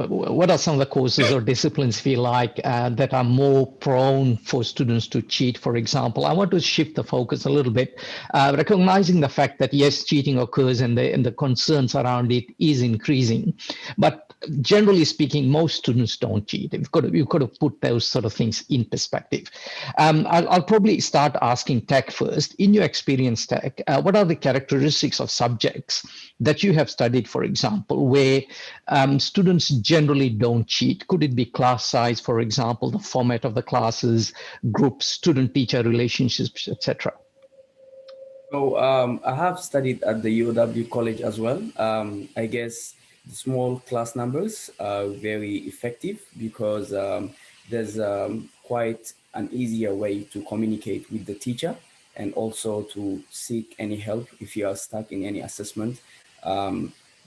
what are some of the courses or disciplines, if you like, that are more prone for students to cheat, for example. I want to shift the focus a little bit, recognizing the fact that, yes, cheating occurs and the concerns around it is increasing. But generally speaking, most students don't cheat. You've got to put those sort of things in perspective. I'll probably start asking Tech first. In your experience, Tech, what are the characteristics of subjects that you have studied, for example, where students generally don't cheat? Could it be class size, for example, the format of the classes, groups, student-teacher relationships, etc.? So I have studied at the UW College as well. I guess the small class numbers are very effective because there's quite an easier way to communicate with the teacher and also to seek any help if you are stuck in any assessment.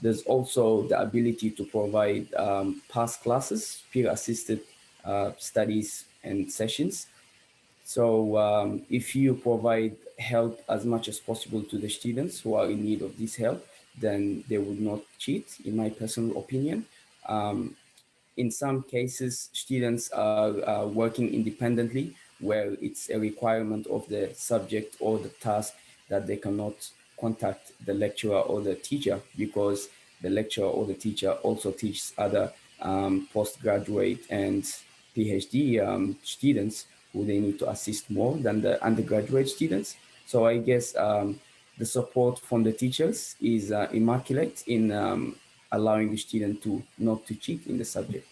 There's also the ability to provide past classes, peer-assisted studies and sessions. So if you provide help as much as possible to the students who are in need of this help, then they would not cheat, in my personal opinion. In some cases, students are working independently, where it's a requirement of the subject or the task that they cannot contact the lecturer or the teacher, because the lecturer or the teacher also teaches other postgraduate and PhD students who they need to assist more than the undergraduate students. So I guess the support from the teachers is immaculate in allowing the student to not to cheat in the subject.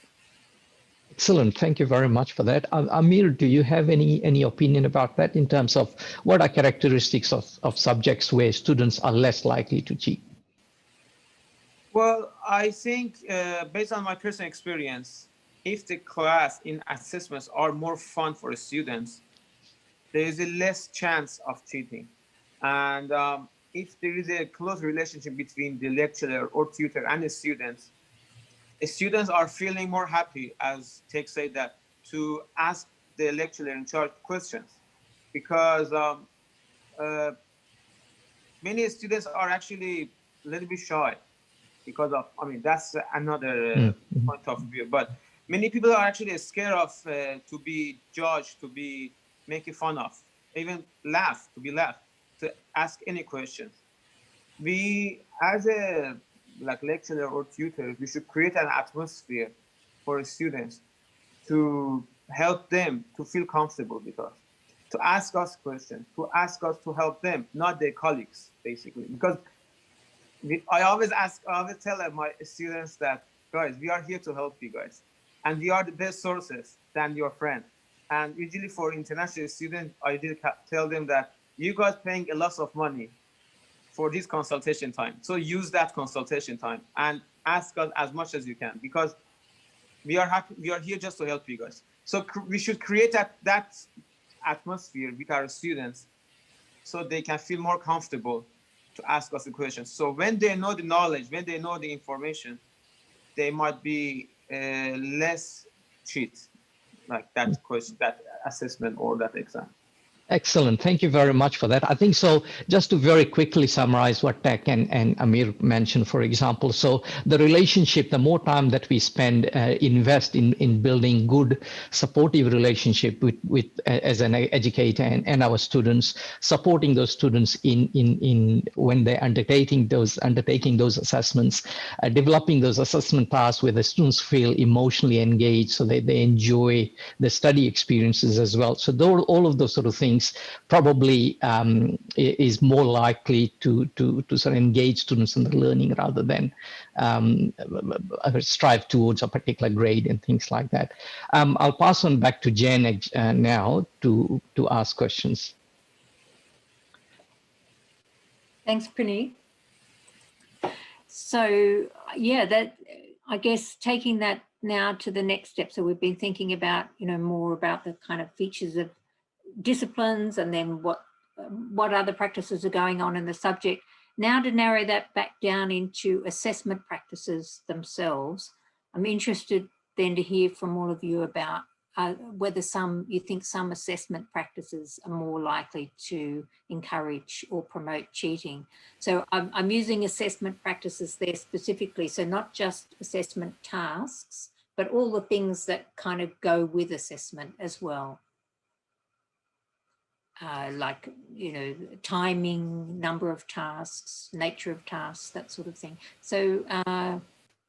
Excellent. Thank you very much for that. Amir, do you have any opinion about that in terms of what are characteristics of subjects where students are less likely to cheat? Well, I think based on my personal experience, if the class in assessments are more fun for the students, there is a less chance of cheating. And if there is a close relationship between the lecturer or tutor and the students are feeling more happy, as Tech said, that to ask the lecturer in charge questions, because many students are actually a little bit shy because of, I mean, that's another point of view, but many people are actually scared of to be judged, to be making fun of, even to be laughed, to ask any questions. We, as a lecturer or tutor, we should create an atmosphere for students to help them to feel comfortable, because to ask us questions, to ask us to help them, not their colleagues, basically. Because I always tell my students that, guys, we are here to help you guys, and we are the best sources than your friend. And usually for international students, I did tell them that you guys paying a lot of money for this consultation time, so use that consultation time and ask us as much as you can, because we are happy, we are here just to help you guys. So we should create that atmosphere with our students, so they can feel more comfortable to ask us the questions. So when they know the knowledge, when they know the information, they might be less cheat, like that question, that assessment or that exam. Excellent. Thank you very much for that. I think so. Just to very quickly summarize what Tech and Amir mentioned, for example, so the relationship, the more time that we spend, invest in building good, supportive relationship with as an educator and our students, supporting those students in when they're undertaking those assessments, developing those assessment tasks where the students feel emotionally engaged, so they enjoy the study experiences as well. So all of those sort of things probably is more likely to sort of engage students in the learning rather than strive towards a particular grade and things like that. I'll pass on back to Jen now to ask questions. Thanks, Praneeth. So yeah, that, I guess, taking that now to the next step. So we've been thinking about, more about the kind of features of disciplines, and then what other practices are going on in the subject. Now to narrow that back down into assessment practices themselves, I'm interested then to hear from all of you about whether you think some assessment practices are more likely to encourage or promote cheating. So I'm using assessment practices there specifically, so not just assessment tasks, but all the things that kind of go with assessment as well. Like, timing, number of tasks, nature of tasks, that sort of thing. So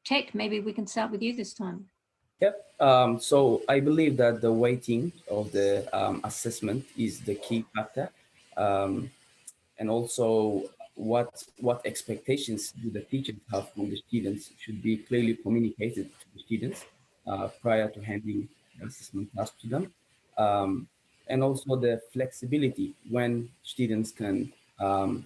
Tech, maybe we can start with you this time. Yep. So I believe that the weighting of the assessment is the key factor, and also what expectations do the teachers have from the students should be clearly communicated to the students prior to handing the assessment task to them, and also the flexibility when students can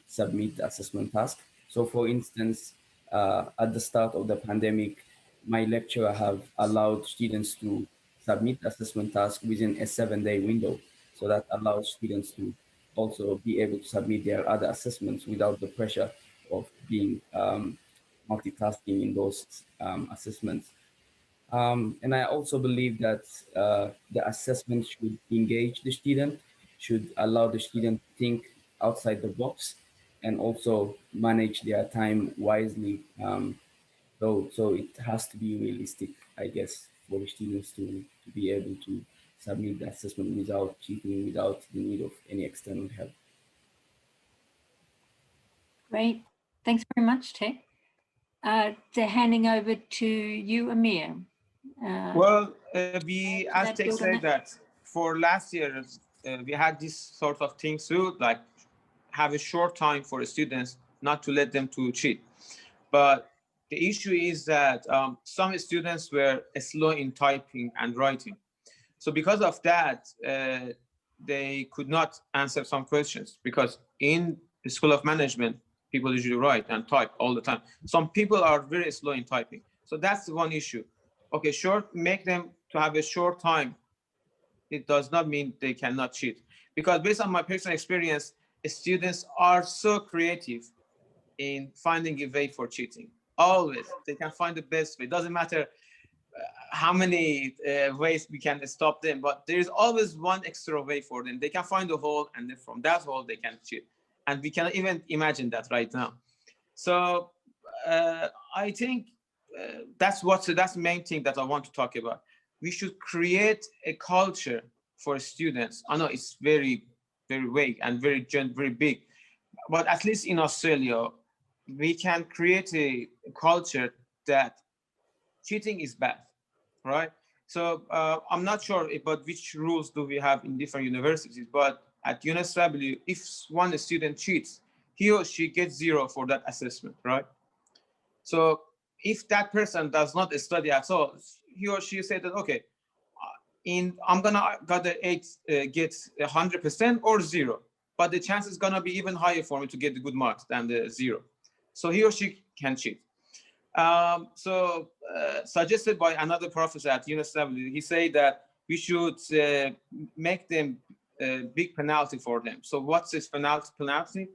submit the assessment task. So, for instance, at the start of the pandemic, my lecturer have allowed students to submit assessment tasks within a 7-day window. So that allows students to also be able to submit their other assessments without the pressure of being multitasking in those assessments. And I also believe that the assessment should engage the student, should allow the student to think outside the box, and also manage their time wisely. So it has to be realistic, I guess, for the students to be able to submit the assessment without cheating, without the need of any external help. Great. Thanks very much, Tech. Handing over to you, Amir. Well, we, as Tech said, that for last year, we had this sort of thing too, like have a short time for students, not to let them to cheat. But the issue is that some students were slow in typing and writing. So because of that, they could not answer some questions, because in the School of Management, people usually write and type all the time. Some people are very slow in typing. So that's one issue. Okay, make them to have a short time. It does not mean they cannot cheat. Because based on my personal experience, students are so creative in finding a way for cheating. Always, they can find the best way. It doesn't matter how many ways we can stop them, but there is always one extra way for them. They can find a hole, and then from that hole they can cheat, and we cannot even imagine that right now. So I think that's the main thing that I want to talk about. We should create a culture for students. I know it's very, very vague and very big, but at least in Australia, we can create a culture that cheating is bad, right? So I'm not sure about which rules do we have in different universities, but at UNSW, if one student cheats, he or she gets 0 for that assessment, right? So if that person does not study at all, he or she said that, okay, I'm gonna get 100% or 0, but the chance is gonna be even higher for me to get the good marks than the 0. So he or she can cheat. Suggested by another professor at UNSW, he said that we should make them a big penalty for them. So what's this penalty?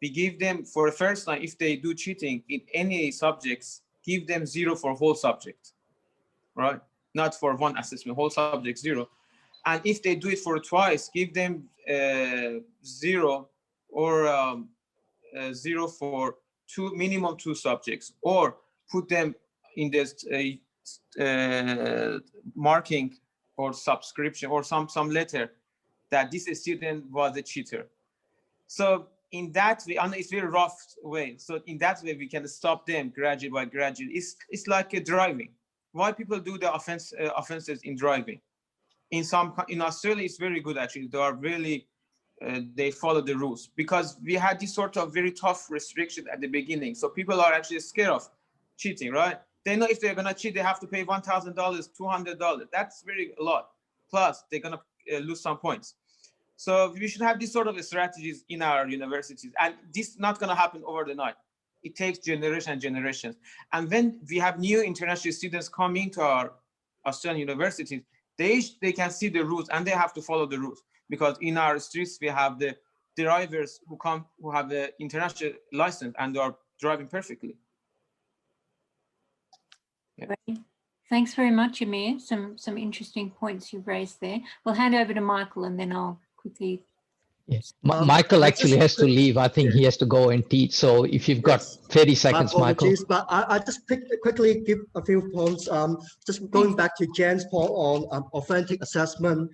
We give them, for the first time, if they do cheating in any subjects, give them 0 for whole subject, right? Not for one assessment, whole subject 0. And if they do it for twice, give them 0 or 0 for minimum 2 subjects, or put them in this marking or subscription or some letter that this student was a cheater. So in that way, and it's very rough way. So in that way, we can stop them gradually by gradually. It's like a driving. Why people do the offenses in driving? In Australia, it's very good actually. They are really they follow the rules, because we had this sort of very tough restriction at the beginning. So people are actually scared of cheating, right? They know if they're gonna cheat, they have to pay $1,000, $200. That's a lot. Plus, they're gonna lose some points. So we should have these sort of strategies in our universities, and this is not gonna happen over the night. It takes generations and generations. And when we have new international students coming to our Australian universities, they can see the rules and they have to follow the rules, because in our streets we have the drivers who have the international license and they are driving perfectly. Yeah. Great. Thanks very much, Amir. Some interesting points you've raised there. We'll hand over to Michael and then I'll quickly. Yes, Michael actually has to leave. I think he has to go and teach. So if you've got 30 seconds, Michael. But I just quickly give a few points. Just going back to Jan's point on authentic assessment,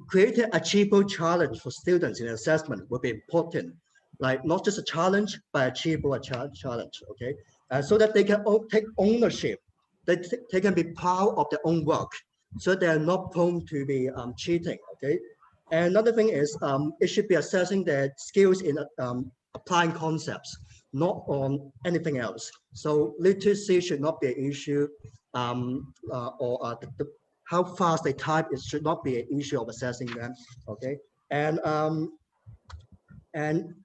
creating a achievable challenge for students in assessment will be important. Like not just a challenge, but achievable challenge. Okay, so that they can take ownership. They can be proud of their own work, so they are not prone to be cheating. Okay. And another thing is, it should be assessing their skills in applying concepts, not on anything else. So literacy should not be an issue, how fast they type, it should not be an issue of assessing them. Okay, and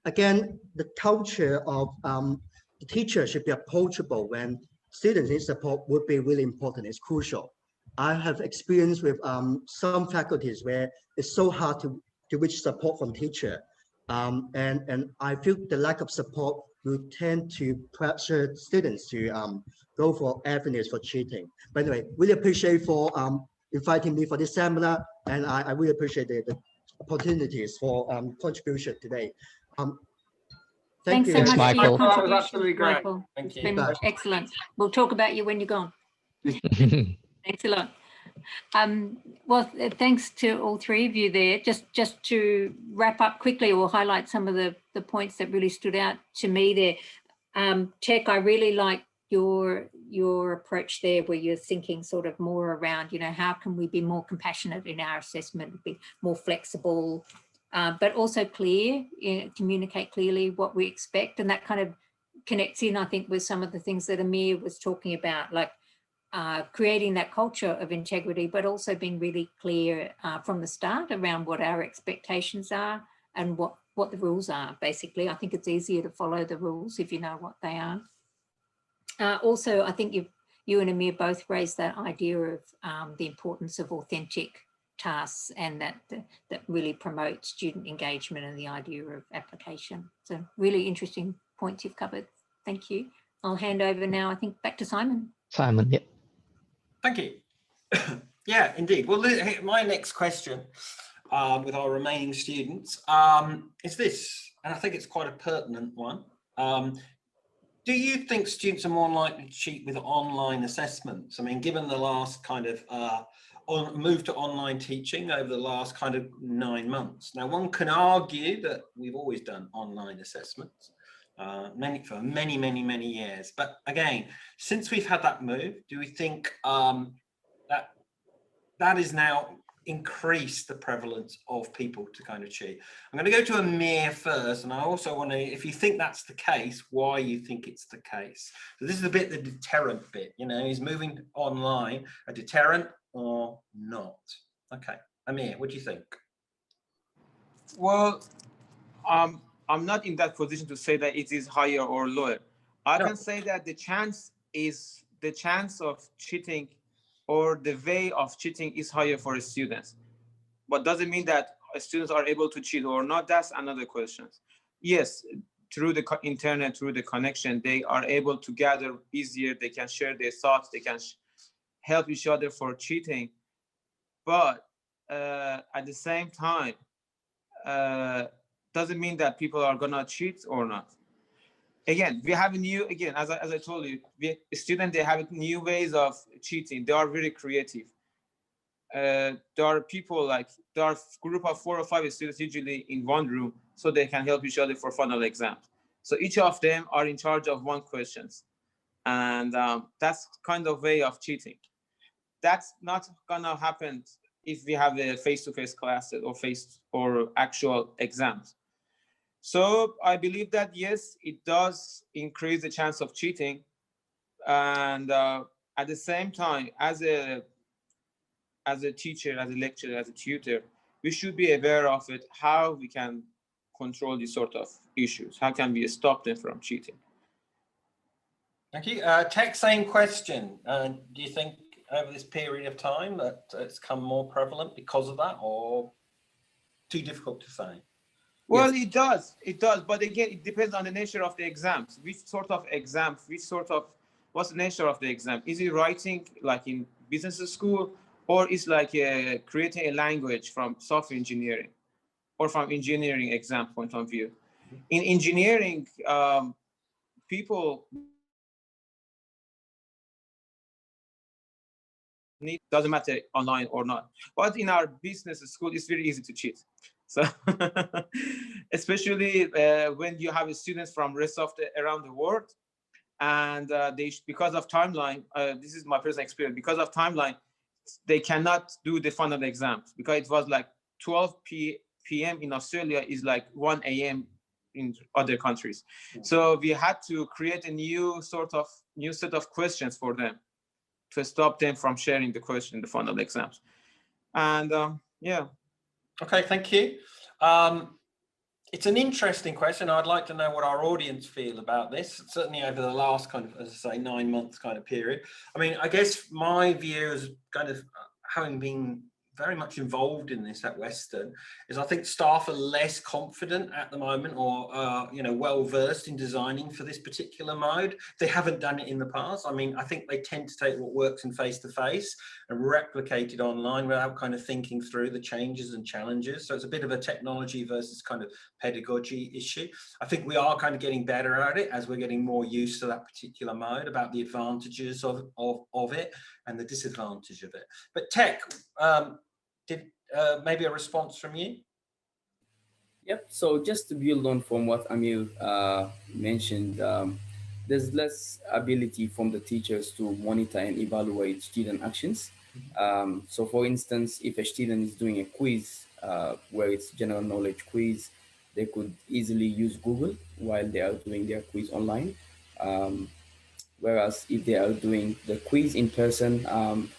again, the culture of the teacher should be approachable when students need support would be really important. It's crucial. I have experience with some faculties where it's so hard to reach support from teacher. And I feel the lack of support will tend to pressure students to go for avenues for cheating. But anyway, really appreciate for inviting me for this seminar, and I really appreciate the opportunities for contribution today. Thank you. Thanks so much, Michael. for your That was absolutely great. Michael. Thank you. It's been excellent. We'll talk about you when you're gone. Thanks a lot. Well, thanks to all three of you there. Just to wrap up quickly or highlight some of the points that really stood out to me there. Tech, I really like your approach there, where you're thinking sort of more around, how can we be more compassionate in our assessment, be more flexible, but also clear, communicate clearly what we expect. And that kind of connects in, I think, with some of the things that Amir was talking about, like creating that culture of integrity, but also being really clear from the start around what our expectations are and what the rules are. Basically, I think it's easier to follow the rules if you know what they are. Also, I think you and Amir both raised that idea of the importance of authentic tasks, and that really promotes student engagement and the idea of application. So really interesting points you've covered. Thank you. I'll hand over now, I think, back to Simon. Simon, yeah. Thank you. Yeah, indeed. Well, my next question with our remaining students is this, and I think it's quite a pertinent one. Do you think students are more likely to cheat with online assessments? I mean, given the last kind of move to online teaching over the last kind of 9 months. Now, one can argue that we've always done online assessments for many years. But again, since we've had that move, do we think that is now increased the prevalence of people to kind of cheat? I'm going to go to Amir first, and I also want to, if you think that's the case, why you think it's the case. So this is a bit the deterrent bit, you know, is moving online a deterrent or not? Okay, Amir, what do you think? Well, I'm not in that position to say that it is higher or lower. I can say that the chance of cheating or the way of cheating is higher for students. But does it mean that students are able to cheat or not? That's another question. Yes, through the internet, through the connection, they are able to gather easier. They can share their thoughts. They can help each other for cheating. But at the same time, doesn't mean that people are gonna cheat or not. Again, we have as I told you, students, they have new ways of cheating. They are very creative. There are people there are a group of 4 or 5 students usually in one room, so they can help each other for final exams. So each of them are in charge of one question, and that's kind of way of cheating. That's not gonna happen if we have a face-to-face classes or actual exams. So I believe that yes, it does increase the chance of cheating, and at the same time, as a teacher, as a lecturer, as a tutor, we should be aware of it, how we can control these sort of issues. How can we stop them from cheating? Thank you. Tech, same question. Do you think over this period of time that it's become more prevalent because of that, or too difficult to say? Well, yes. It does. But again, it depends on the nature of the exams. Which sort of exams, what's the nature of the exam? Is it writing like in business school, or is like creating a language from software engineering, or from engineering exam point of view? In engineering, people doesn't matter online or not. But in our business school, it's very easy to cheat. So especially when you have students from rest of around the world, and because of timeline, this is my personal experience, because of timeline, they cannot do the final exams, because it was like 12 p.m. in Australia is like 1 a.m. in other countries. So we had to create a new set of questions for them to stop them from sharing the question in the final exams. And yeah. Okay, thank you. It's an interesting question. I'd like to know what our audience feel about this, certainly over the last kind of, as I say, 9 months kind of period. I mean, I guess my view is kind of having been very much involved in this at Western is I think staff are less confident at the moment, or you know, well versed in designing for this particular mode. They haven't done it in the past. I mean, I think they tend to take what works in face-to-face and replicate it online without kind of thinking through the changes and challenges. So it's a bit of a technology versus kind of pedagogy issue. I think we are kind of getting better at it as we're getting more used to that particular mode, about the advantages of it and the disadvantage of it. But Tech, maybe a response from you? Yep. So just to build on from what Amir mentioned, there's less ability from the teachers to monitor and evaluate student actions. So for instance, if a student is doing a quiz, where it's general knowledge quiz, they could easily use Google while they are doing their quiz online. Whereas if they are doing the quiz in person,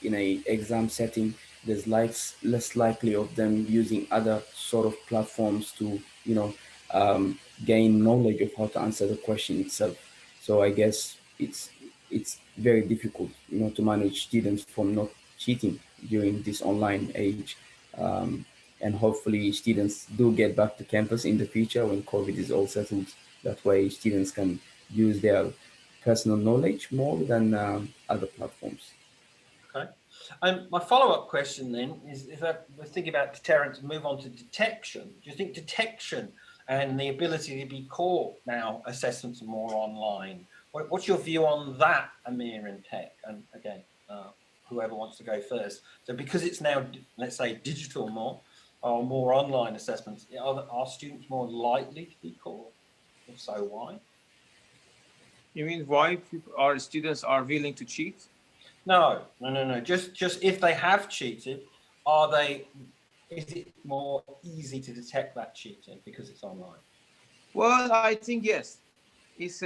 in a exam setting, there's less likely of them using other sort of platforms to, gain knowledge of how to answer the question itself. So I guess it's very difficult, to manage students from not cheating during this online age. And hopefully students do get back to campus in the future when COVID is all settled. That way students can use their personal knowledge more than other platforms. Okay. My follow-up question then is that we're thinking about deterrence and move on to detection. Do you think detection and the ability to be caught now, assessments are more online? What's your view on that, Amir and Tech? And again, whoever wants to go first. So because it's now, let's say, digital more, or more online assessments, are students more likely to be caught? If so, why? You mean why our students are willing to cheat? No. Just if they have cheated, is it more easy to detect that cheating because it's online? Well, I think yes. It's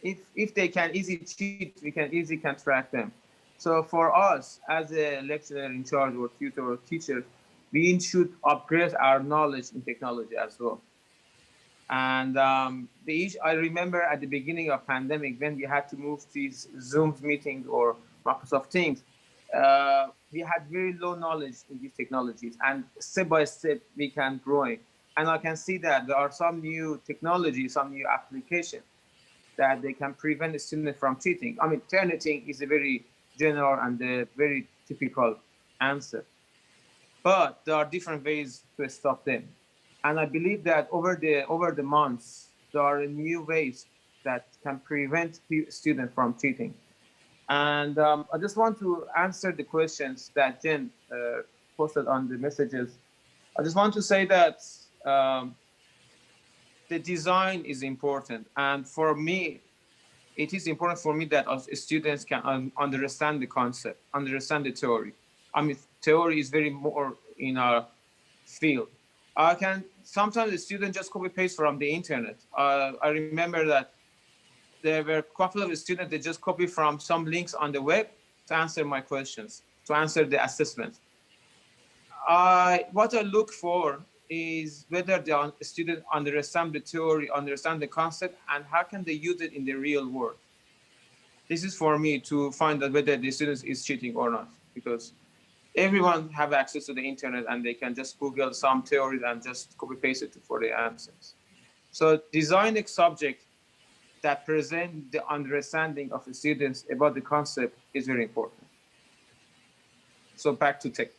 if they can easily cheat, we can easily track them. So for us as a lecturer in charge or tutor or teacher, we should upgrade our knowledge in technology as well. And I remember at the beginning of pandemic when we had to move these Zoom meetings or Microsoft Teams, we had very low knowledge in these technologies, and step by step we can grow it. And I can see that there are some new technologies, some new applications that they can prevent a student from cheating. I mean, Turnitin is a very general and a very typical answer, but there are different ways to stop them. And I believe that over the months, there are new ways that can prevent students from cheating. And I just want to answer the questions that Jen posted on the messages. I just want to say that the design is important. And for me, it is important for me that students can understand the concept, understand the theory. I mean, theory is very more in our field. Sometimes the student just copy paste from the internet. I remember that there were a couple of students that just copy from some links on the web to answer my questions, to answer the assessment. What I look for is whether the student understand the theory, understand the concept, and how can they use it in the real world. This is for me to find out whether the student is cheating or not, because everyone have access to the internet and they can just Google some theories and just copy paste it for the answers. So design a subject that present the understanding of the students about the concept is very important. So back to Tech.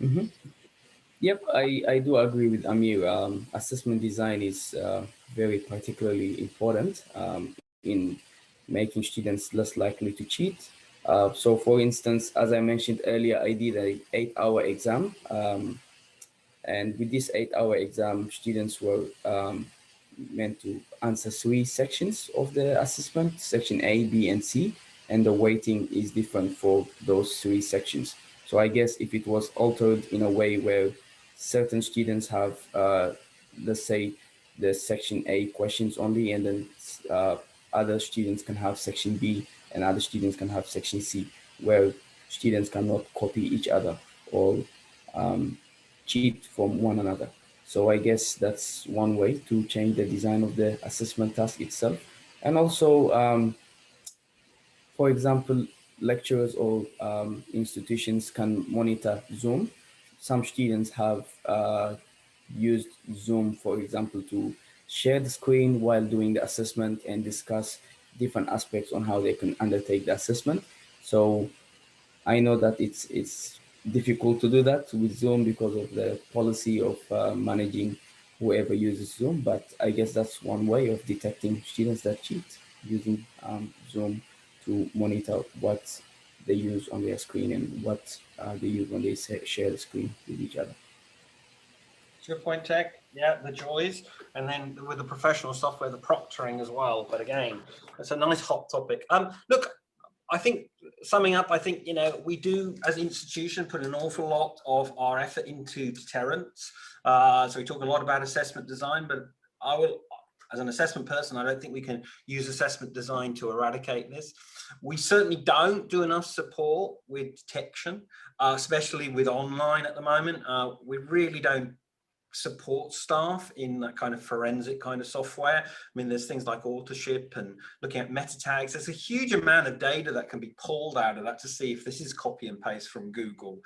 Mm-hmm. Yep, I do agree with Amir. Assessment design is very particularly important in making students less likely to cheat. So for instance, as I mentioned earlier, I did an 8-hour exam. And with this 8-hour exam, students were meant to answer 3 sections of the assessment, section A, B, and C, and the weighting is different for those 3 sections. So I guess if it was altered in a way where certain students have, let's say, the section A questions only, and then other students can have section B, and other students can have section C, where students cannot copy each other or cheat from one another. So I guess that's one way to change the design of the assessment task itself. And also, for example, lecturers or institutions can monitor Zoom. Some students have used Zoom, for example, to share the screen while doing the assessment and discuss different aspects on how they can undertake the assessment. So I know that it's difficult to do that with Zoom because of the policy of managing whoever uses Zoom, but I guess that's one way of detecting students that cheat, using Zoom to monitor what they use on their screen and what they use when they share the screen with each other. To your point, Tech, yeah, the joys, and then with the professional software, the proctoring as well. But again, it's a nice hot topic. Look, I think summing up, I think, you know, we do as an institution put an awful lot of our effort into deterrence. So we talk a lot about assessment design, but I will, as an assessment person, I don't think we can use assessment design to eradicate this. We certainly don't do enough support with detection, especially with online at the moment. We really don't support staff in that kind of forensic kind of software. I mean, there's things like authorship and looking at meta tags. There's a huge amount of data that can be pulled out of that to see if this is copy and paste from Google.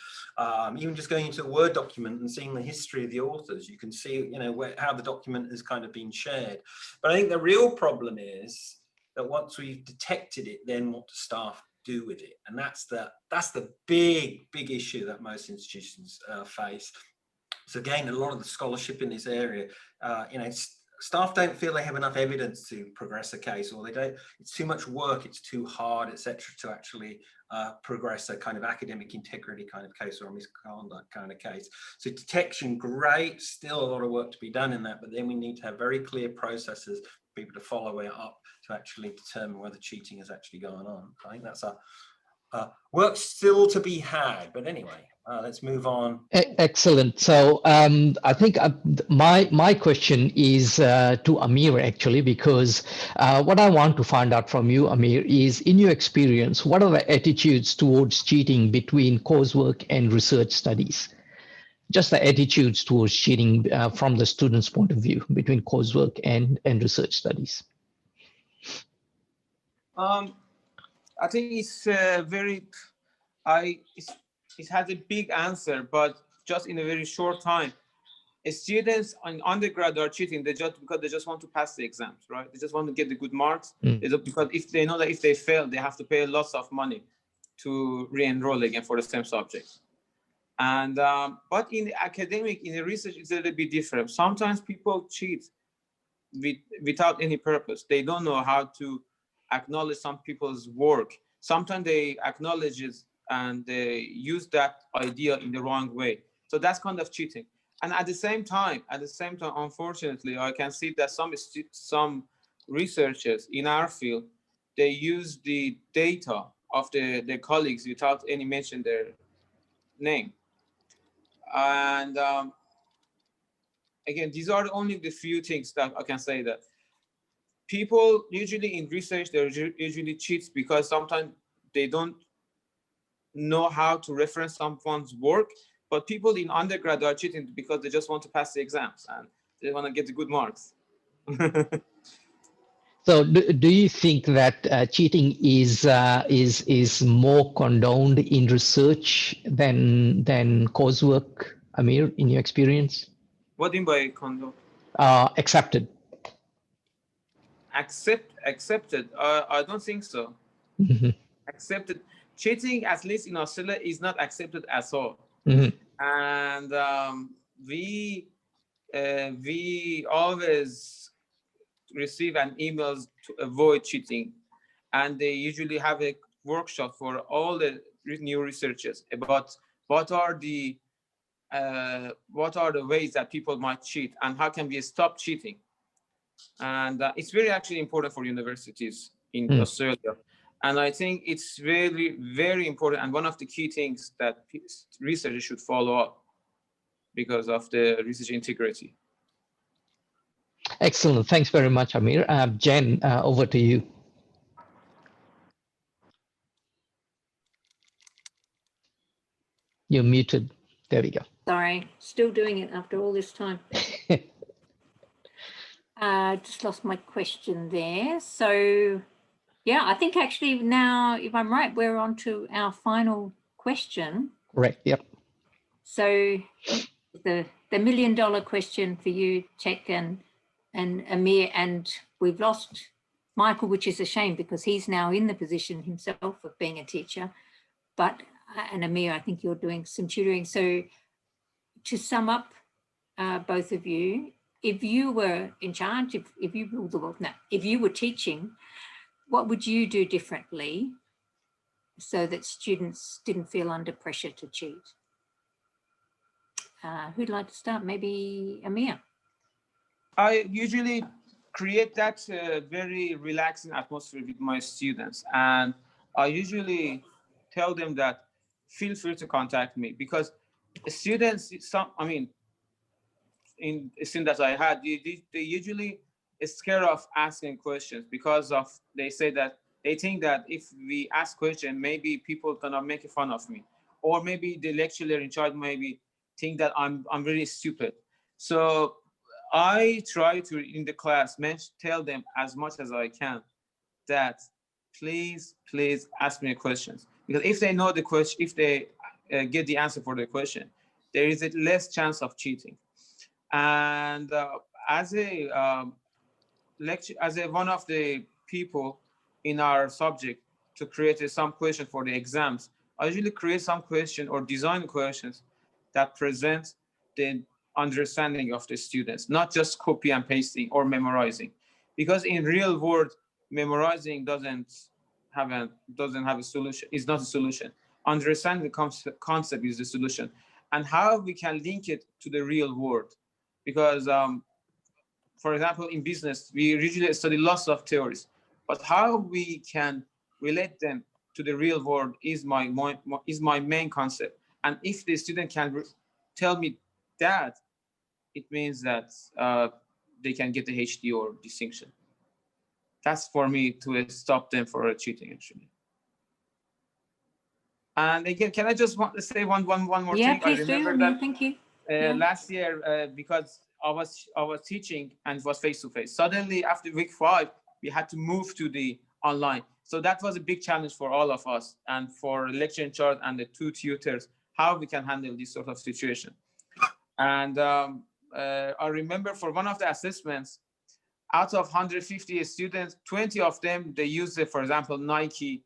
Even just going into a Word document and seeing the history of the authors, you can see, you know, how the document has kind of been shared. But I think the real problem is that once we've detected it, then what do staff do with it? And that's the big issue that most institutions face. So again, a lot of the scholarship in this area, you know, staff don't feel they have enough evidence to progress a case, or they don't, it's too much work, it's too hard, etc., to actually progress a kind of academic integrity kind of case or a misconduct kind of case. So detection, great, still a lot of work to be done in that, but then we need to have very clear processes for people to follow it up to actually determine whether cheating has actually gone on. I think that's a work still to be had, but anyway, let's move on. Excellent. So I think my question is to Amir, actually, because what I want to find out from you, Amir, is in your experience, what are the attitudes towards cheating between coursework and research studies? Just the attitudes towards cheating from the student's point of view between coursework and research studies. I think it's it has a big answer, but just in a very short time. Students in undergrad are cheating because they just want to pass the exams, right? They just want to get the good marks. Because if they know that if they fail, they have to pay lots of money to re-enroll again for the same subjects. And but in the academic, in the research, it's a little bit different. Sometimes people cheat without any purpose. They don't know how to acknowledge some people's work. Sometimes they acknowledge it and they use that idea in the wrong way. So that's kind of cheating. And at the same time, unfortunately, I can see that some researchers in our field, they use the data of their colleagues without any mention their name. And again, these are only the few things that I can say that people usually in research, they usually cheat because sometimes they don't know how to reference someone's work, but people in undergrad are cheating because they just want to pass the exams and they want to get the good marks. So do you think that cheating is more condoned in research than coursework, Amir, in your experience? What do you mean by condone? Accepted. Accepted? I don't think so. Accepted. Cheating, at least in Australia, is not accepted at all. And we always receive an emails to avoid cheating, and they usually have a workshop for all the new researchers about what are the ways that people might cheat and how can we stop cheating. And it's very actually important for universities in Australia. And I think it's very, very important and one of the key things that researchers should follow up because of the research integrity. Excellent. Thanks very much, Amir. Jen, over to you. You're muted. There we go. Sorry, still doing it after all this time. Just lost my question there. So, yeah, I think actually now, if I'm right, we're on to our final question. Right. Yep. So the $1 million question for you, Chek and Amir, and we've lost Michael, which is a shame because he's now in the position himself of being a teacher. But, and Amir, I think you're doing some tutoring. So to sum up, both of you, if you were in charge, if you ruled the world, no, if you were teaching, what would you do differently so that students didn't feel under pressure to cheat? Who'd like to start? Maybe Amir. I usually create that very relaxing atmosphere with my students. And I usually tell them that feel free to contact me because students, in the student that I had, they usually scared of asking questions because of, they think that if we ask questions, maybe people gonna make fun of me, or maybe the lecturer in charge maybe think that I'm really stupid. So I try to, in the class, tell them as much as I can that please ask me questions, because if they know the question, if they get the answer for the question, there is a less chance of cheating. And as one of the people in our subject, to create some question for the exams, I usually create some question or design questions that present the understanding of the students, not just copy and pasting or memorizing. Because in real world, memorizing doesn't have a solution. It's not a solution. Understanding the concept is the solution, and how we can link it to the real world. Because for example, in business, we usually study lots of theories, but how we can relate them to the real world is my main concept. And if the student can tell me that, it means that they can get the HD or distinction. That's for me to stop them for cheating, actually. And again, can I just want to say one more thing? Please I remember do. that Thank you. last year, because I was teaching and it was face-to-face. Suddenly, after week 5, we had to move to the online. So that was a big challenge for all of us, and for lecture in charge and the 2 tutors, how we can handle this sort of situation. And I remember for one of the assessments, out of 150 students, 20 of them, they used, for example, Nike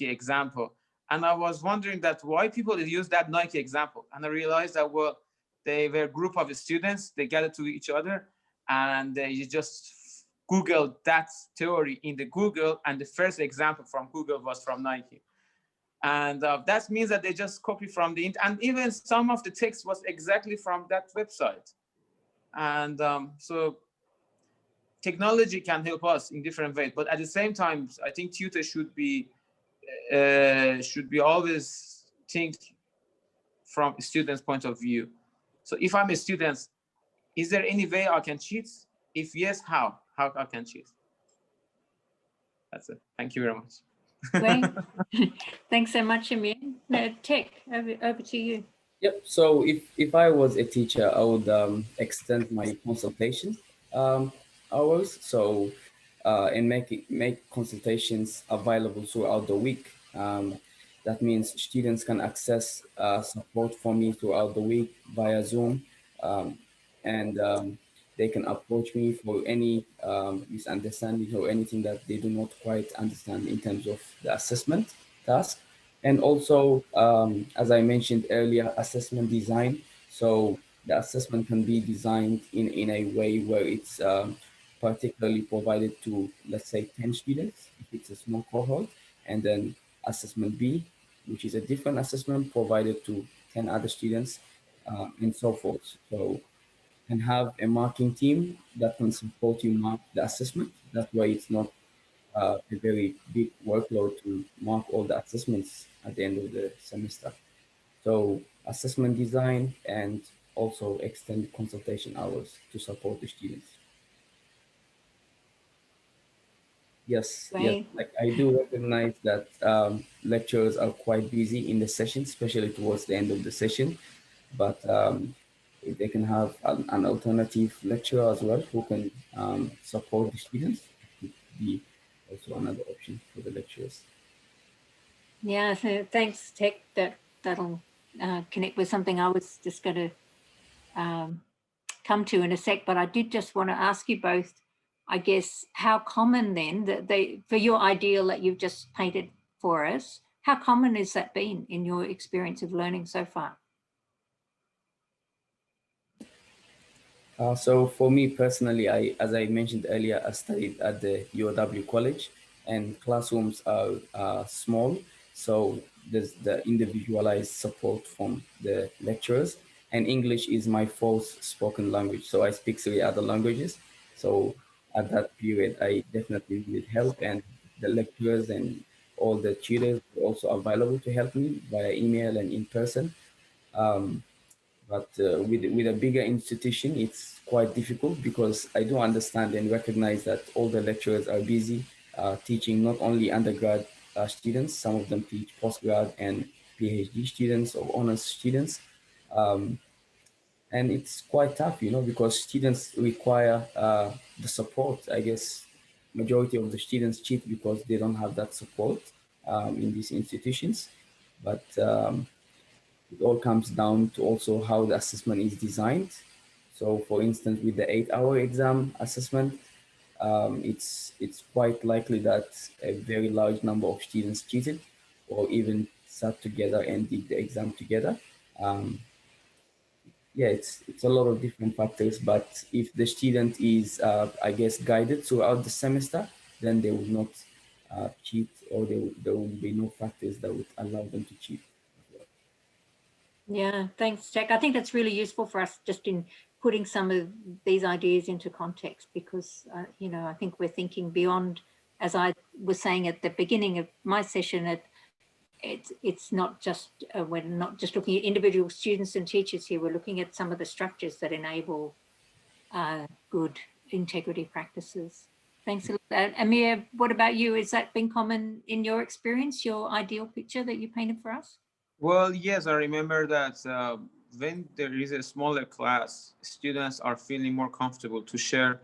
example. And I was wondering that why people use that Nike example. And I realized that, well, they were a group of students, they gathered to each other, and they just Googled that theory in the Google, and the first example from Google was from Nike. And that means that they just copy from the internet, and even some of the text was exactly from that website. And so technology can help us in different ways, but at the same time, I think tutors should be always think from a student's point of view. So if I'm a student, is there any way I can cheat? If yes, how I can cheat? That's it. Thank you very much. Great. Thanks so much, Amir. Tech, over to you. Yep. So if I was a teacher, I would extend my consultation hours. So and make consultations available throughout the week. That means students can access support from me throughout the week via Zoom, and they can approach me for any misunderstanding or anything that they do not quite understand in terms of the assessment task. And also, as I mentioned earlier, assessment design. So the assessment can be designed in a way where it's particularly provided to, let's say, 10 students, if it's a small cohort, and then assessment B, which is a different assessment provided to 10 other students, and so forth. So, and have a marking team that can support you mark the assessment. That way it's not a very big workload to mark all the assessments at the end of the semester. So assessment design and also extend consultation hours to support the students. Yes, Right. like I do recognize that lecturers are quite busy in the session, especially towards the end of the session, but if they can have an alternative lecturer as well who can support the students, it could be also another option for the lecturers. Yeah, so thanks, Tech. That'll connect with something I was just going to come to in a sec, but I did just want to ask you both, I guess, how common then that for your ideal that you've just painted for us, how common has that been in your experience of learning so far? So for me personally, as I mentioned earlier, I studied at the UOW College, and classrooms are small. So there's the individualized support from the lecturers, and English is my fourth spoken language. So I speak 3 other languages. So at that period, I definitely needed help, and the lecturers and all the tutors were also available to help me via email and in person. But with a bigger institution, it's quite difficult because I do understand and recognize that all the lecturers are busy teaching not only undergrad students, some of them teach postgrad and PhD students or honors students. And it's quite tough, because students require the support. I guess majority of the students cheat because they don't have that support in these institutions. But it all comes down to also how the assessment is designed. So for instance, with the 8-hour exam assessment, it's quite likely that a very large number of students cheated or even sat together and did the exam together. Yeah, it's a lot of different factors, but if the student is, I guess, guided throughout the semester, then they will not cheat, or there will be no factors that would allow them to cheat. Yeah, thanks, Jack. I think that's really useful for us just in putting some of these ideas into context, because, you know, I think we're thinking beyond, as I was saying at the beginning of my session, it's not just, we're not just looking at individual students and teachers here, we're looking at some of the structures that enable good integrity practices. Thanks a lot. Amir, what about you? Has that been common in your experience, your ideal picture that you painted for us? Well, yes, I remember that when there is a smaller class, students are feeling more comfortable to share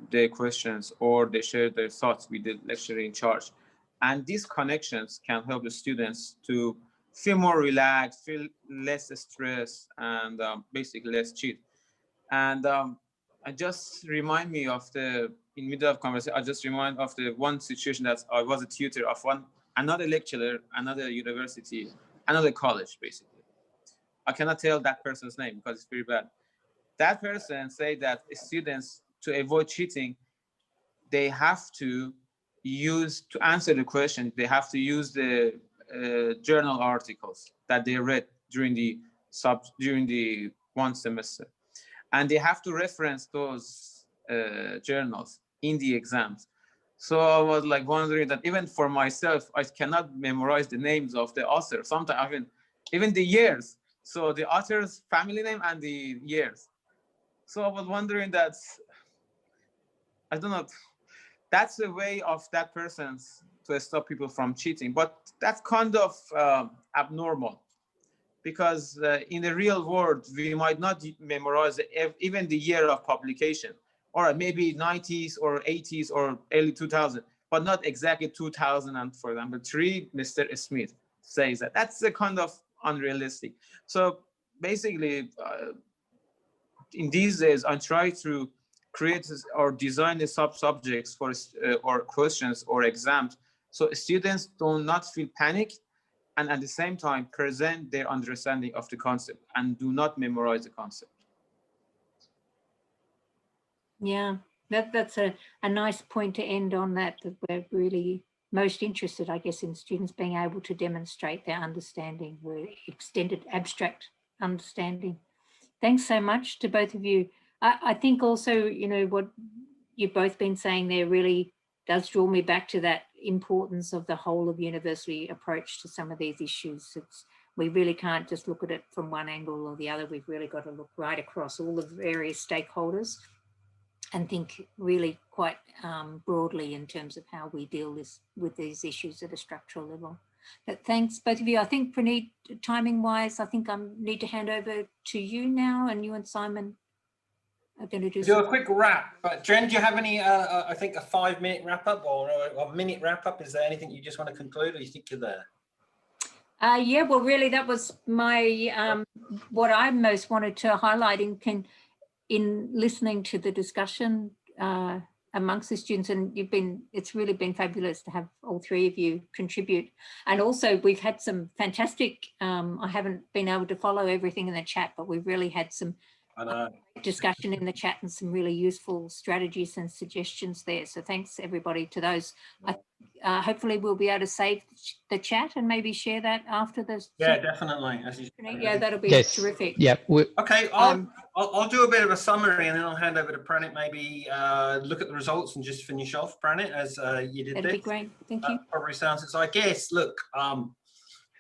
their questions or they share their thoughts with the lecturer in charge. And these connections can help the students to feel more relaxed, feel less stress, and basically less cheat. And I just remind me of in middle of conversation, I just remind of the one situation that I was a tutor of another lecturer, another university, another college, basically. I cannot tell that person's name because it's very bad. That person said that students, to avoid cheating, they have to answer the question, they have to use the journal articles that they read during the one semester. And they have to reference those journals in the exams. So I was like wondering that even for myself, I cannot memorize the names of the author. Sometimes even the years. So the author's family name and the years. So I was wondering that, I don't know, that's a way of that person's to stop people from cheating. But that's kind of abnormal, because in the real world, we might not memorize even the year of publication, or maybe 90s or 80s or early 2000, but not exactly 2000. And for example, 3, Mr. Smith says that. That's a kind of unrealistic. So basically, in these days, I try to create or design the sub-subjects for or questions or exams, so students do not feel panic, and at the same time present their understanding of the concept and do not memorize the concept. Yeah, that's a nice point to end on, that we're really most interested, I guess, in students being able to demonstrate their understanding, with extended abstract understanding. Thanks so much to both of you. I think also, you know, what you've both been saying there really does draw me back to that importance of the whole of university approach to some of these issues. We really can't just look at it from one angle or the other. We've really got to look right across all the various stakeholders and think really quite broadly in terms of how we deal with these issues at a structural level. But thanks, both of you. I think, Praneet, timing-wise, I think I need to hand over to you now, and you and Simon are going to do a quick wrap. But Jen, do you have any, I think, a 5-minute wrap-up or a minute wrap-up? Is there anything you just want to conclude, or you think you're there? Yeah, well, really, that was my what I most wanted to highlight in listening to the discussion amongst the students, and it's really been fabulous to have all three of you contribute. And also we've had some fantastic, I haven't been able to follow everything in the chat, but we've really had some discussion in the chat and some really useful strategies and suggestions there. So thanks everybody to those. Hopefully we'll be able to save the chat and maybe share that after this. Yeah, definitely. Yeah, that'll be terrific. Yeah. Okay, I'll do a bit of a summary and then I'll hand over to Pranit, maybe look at the results and just finish off, Pranit, as you did. That'd be great. Thank you. Probably sounds, so I guess, look,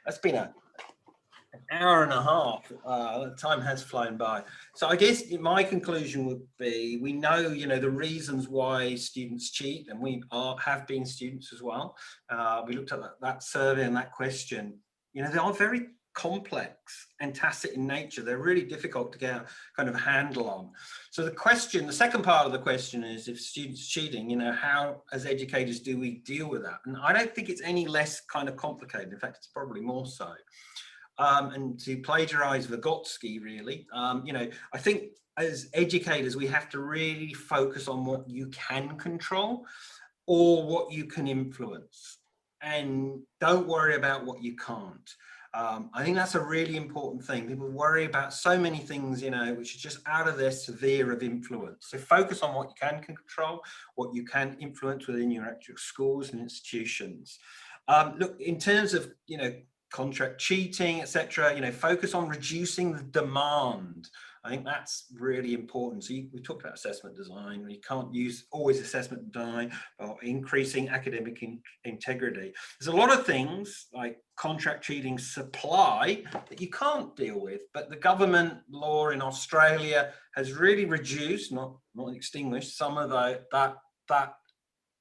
it's been an hour and a half. Time has flown by. So I guess my conclusion would be, we know, the reasons why students cheat, and we have been students as well. We looked at that survey and that question. They are very complex and tacit in nature. They're really difficult to get kind of a handle on. So the second part of the question is, if students cheating, how as educators do we deal with that? And I don't think it's any less kind of complicated. In fact, it's probably more so. and to plagiarize Vygotsky, really. You know, I think as educators, we have to really focus on what you can control or what you can influence, and don't worry about what you can't. I think that's a really important thing. People worry about so many things, you know, which is just out of their sphere of influence. So focus on what you can control, what you can influence within your actual schools and institutions. Look, in terms of, you know, contract cheating, etc., you know, focus on reducing the demand. I think that's really important. So we talked about assessment design. You can't use always assessment design or increasing academic integrity. There's a lot of things like contract cheating supply that you can't deal with, but the government law in Australia has really reduced, not extinguished, some of that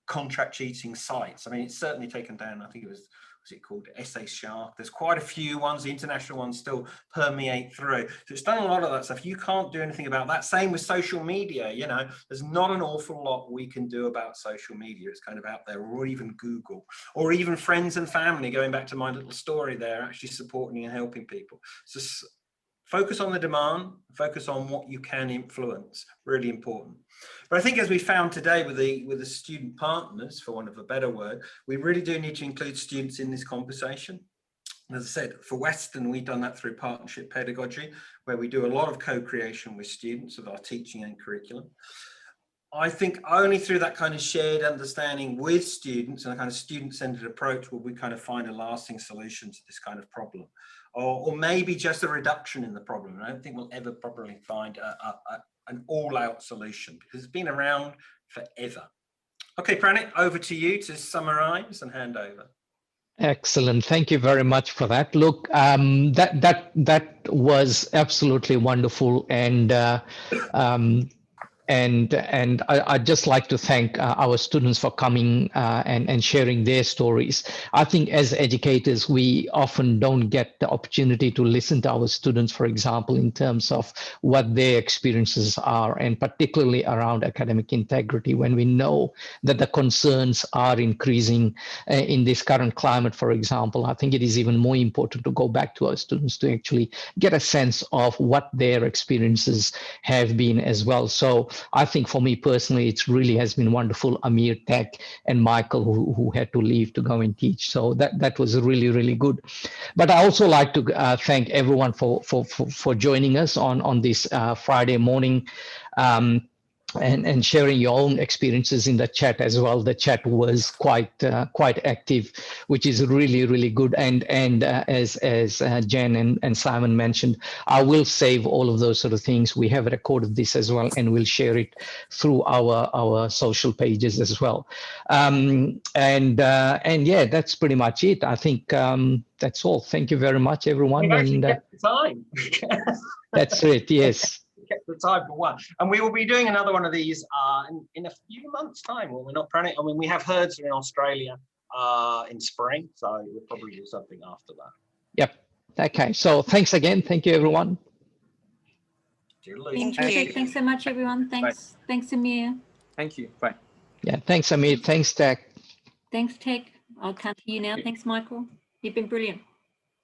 contract cheating sites. I mean, it's certainly taken down. I think it was it called SA Shark. There's quite a few ones. The international ones still permeate through. So it's done a lot of that stuff. You can't do anything about that. Same with social media. You know, there's not an awful lot we can do about social media. It's kind of out there, or even Google, or even friends and family. Going back to my little story there, actually supporting and helping people. So focus on the demand, focus on what you can influence, really important. But I think as we found today with the student partners, for want of a better word, we really do need to include students in this conversation. As I said, for Western, we've done that through partnership pedagogy, where we do a lot of co-creation with students of our teaching and curriculum. I think only through that kind of shared understanding with students and a kind of student-centered approach will we kind of find a lasting solution to this kind of problem. Or maybe just a reduction in the problem. I don't think we'll ever probably find an all-out solution, because it's been around forever. Okay, Pranit, over to you to summarize and hand over. Excellent. Thank you very much for that. Look, that was absolutely wonderful, and I'd just like to thank our students for coming and sharing their stories. I think as educators, we often don't get the opportunity to listen to our students, for example, in terms of what their experiences are, and particularly around academic integrity, when we know that the concerns are increasing in this current climate, for example. I think it is even more important to go back to our students to actually get a sense of what their experiences have been as well. So I think for me personally, it really has been wonderful. Amir, Tech, and Michael, who had to leave to go and teach. So that was really, really good. But I also like to thank everyone for joining us on this Friday morning. And sharing your own experiences in the chat as well. The chat was quite active, which is really, really good. And as Jen and Simon mentioned, I will save all of those sort of things. We have recorded this as well, and we'll share it through our social pages as well. And yeah, that's pretty much it. I think that's all. Thank you very much, everyone. We've actually kept the time. That's it. Yes. Kept the time for one, and we will be doing another one of these in a few months' time. Well, we're not planning. I mean, we have herds in Australia in spring, so we'll probably do something after that. Yep. Okay. So thanks again. Thank you, everyone. Thank you. Thanks so much, everyone. Thanks. Bye. Thanks, Amir. Thank you. Bye. Yeah. Thanks, Amir. Thanks, Tech. Thanks, Tech. I'll come to you now. Thanks, Michael. You've been brilliant.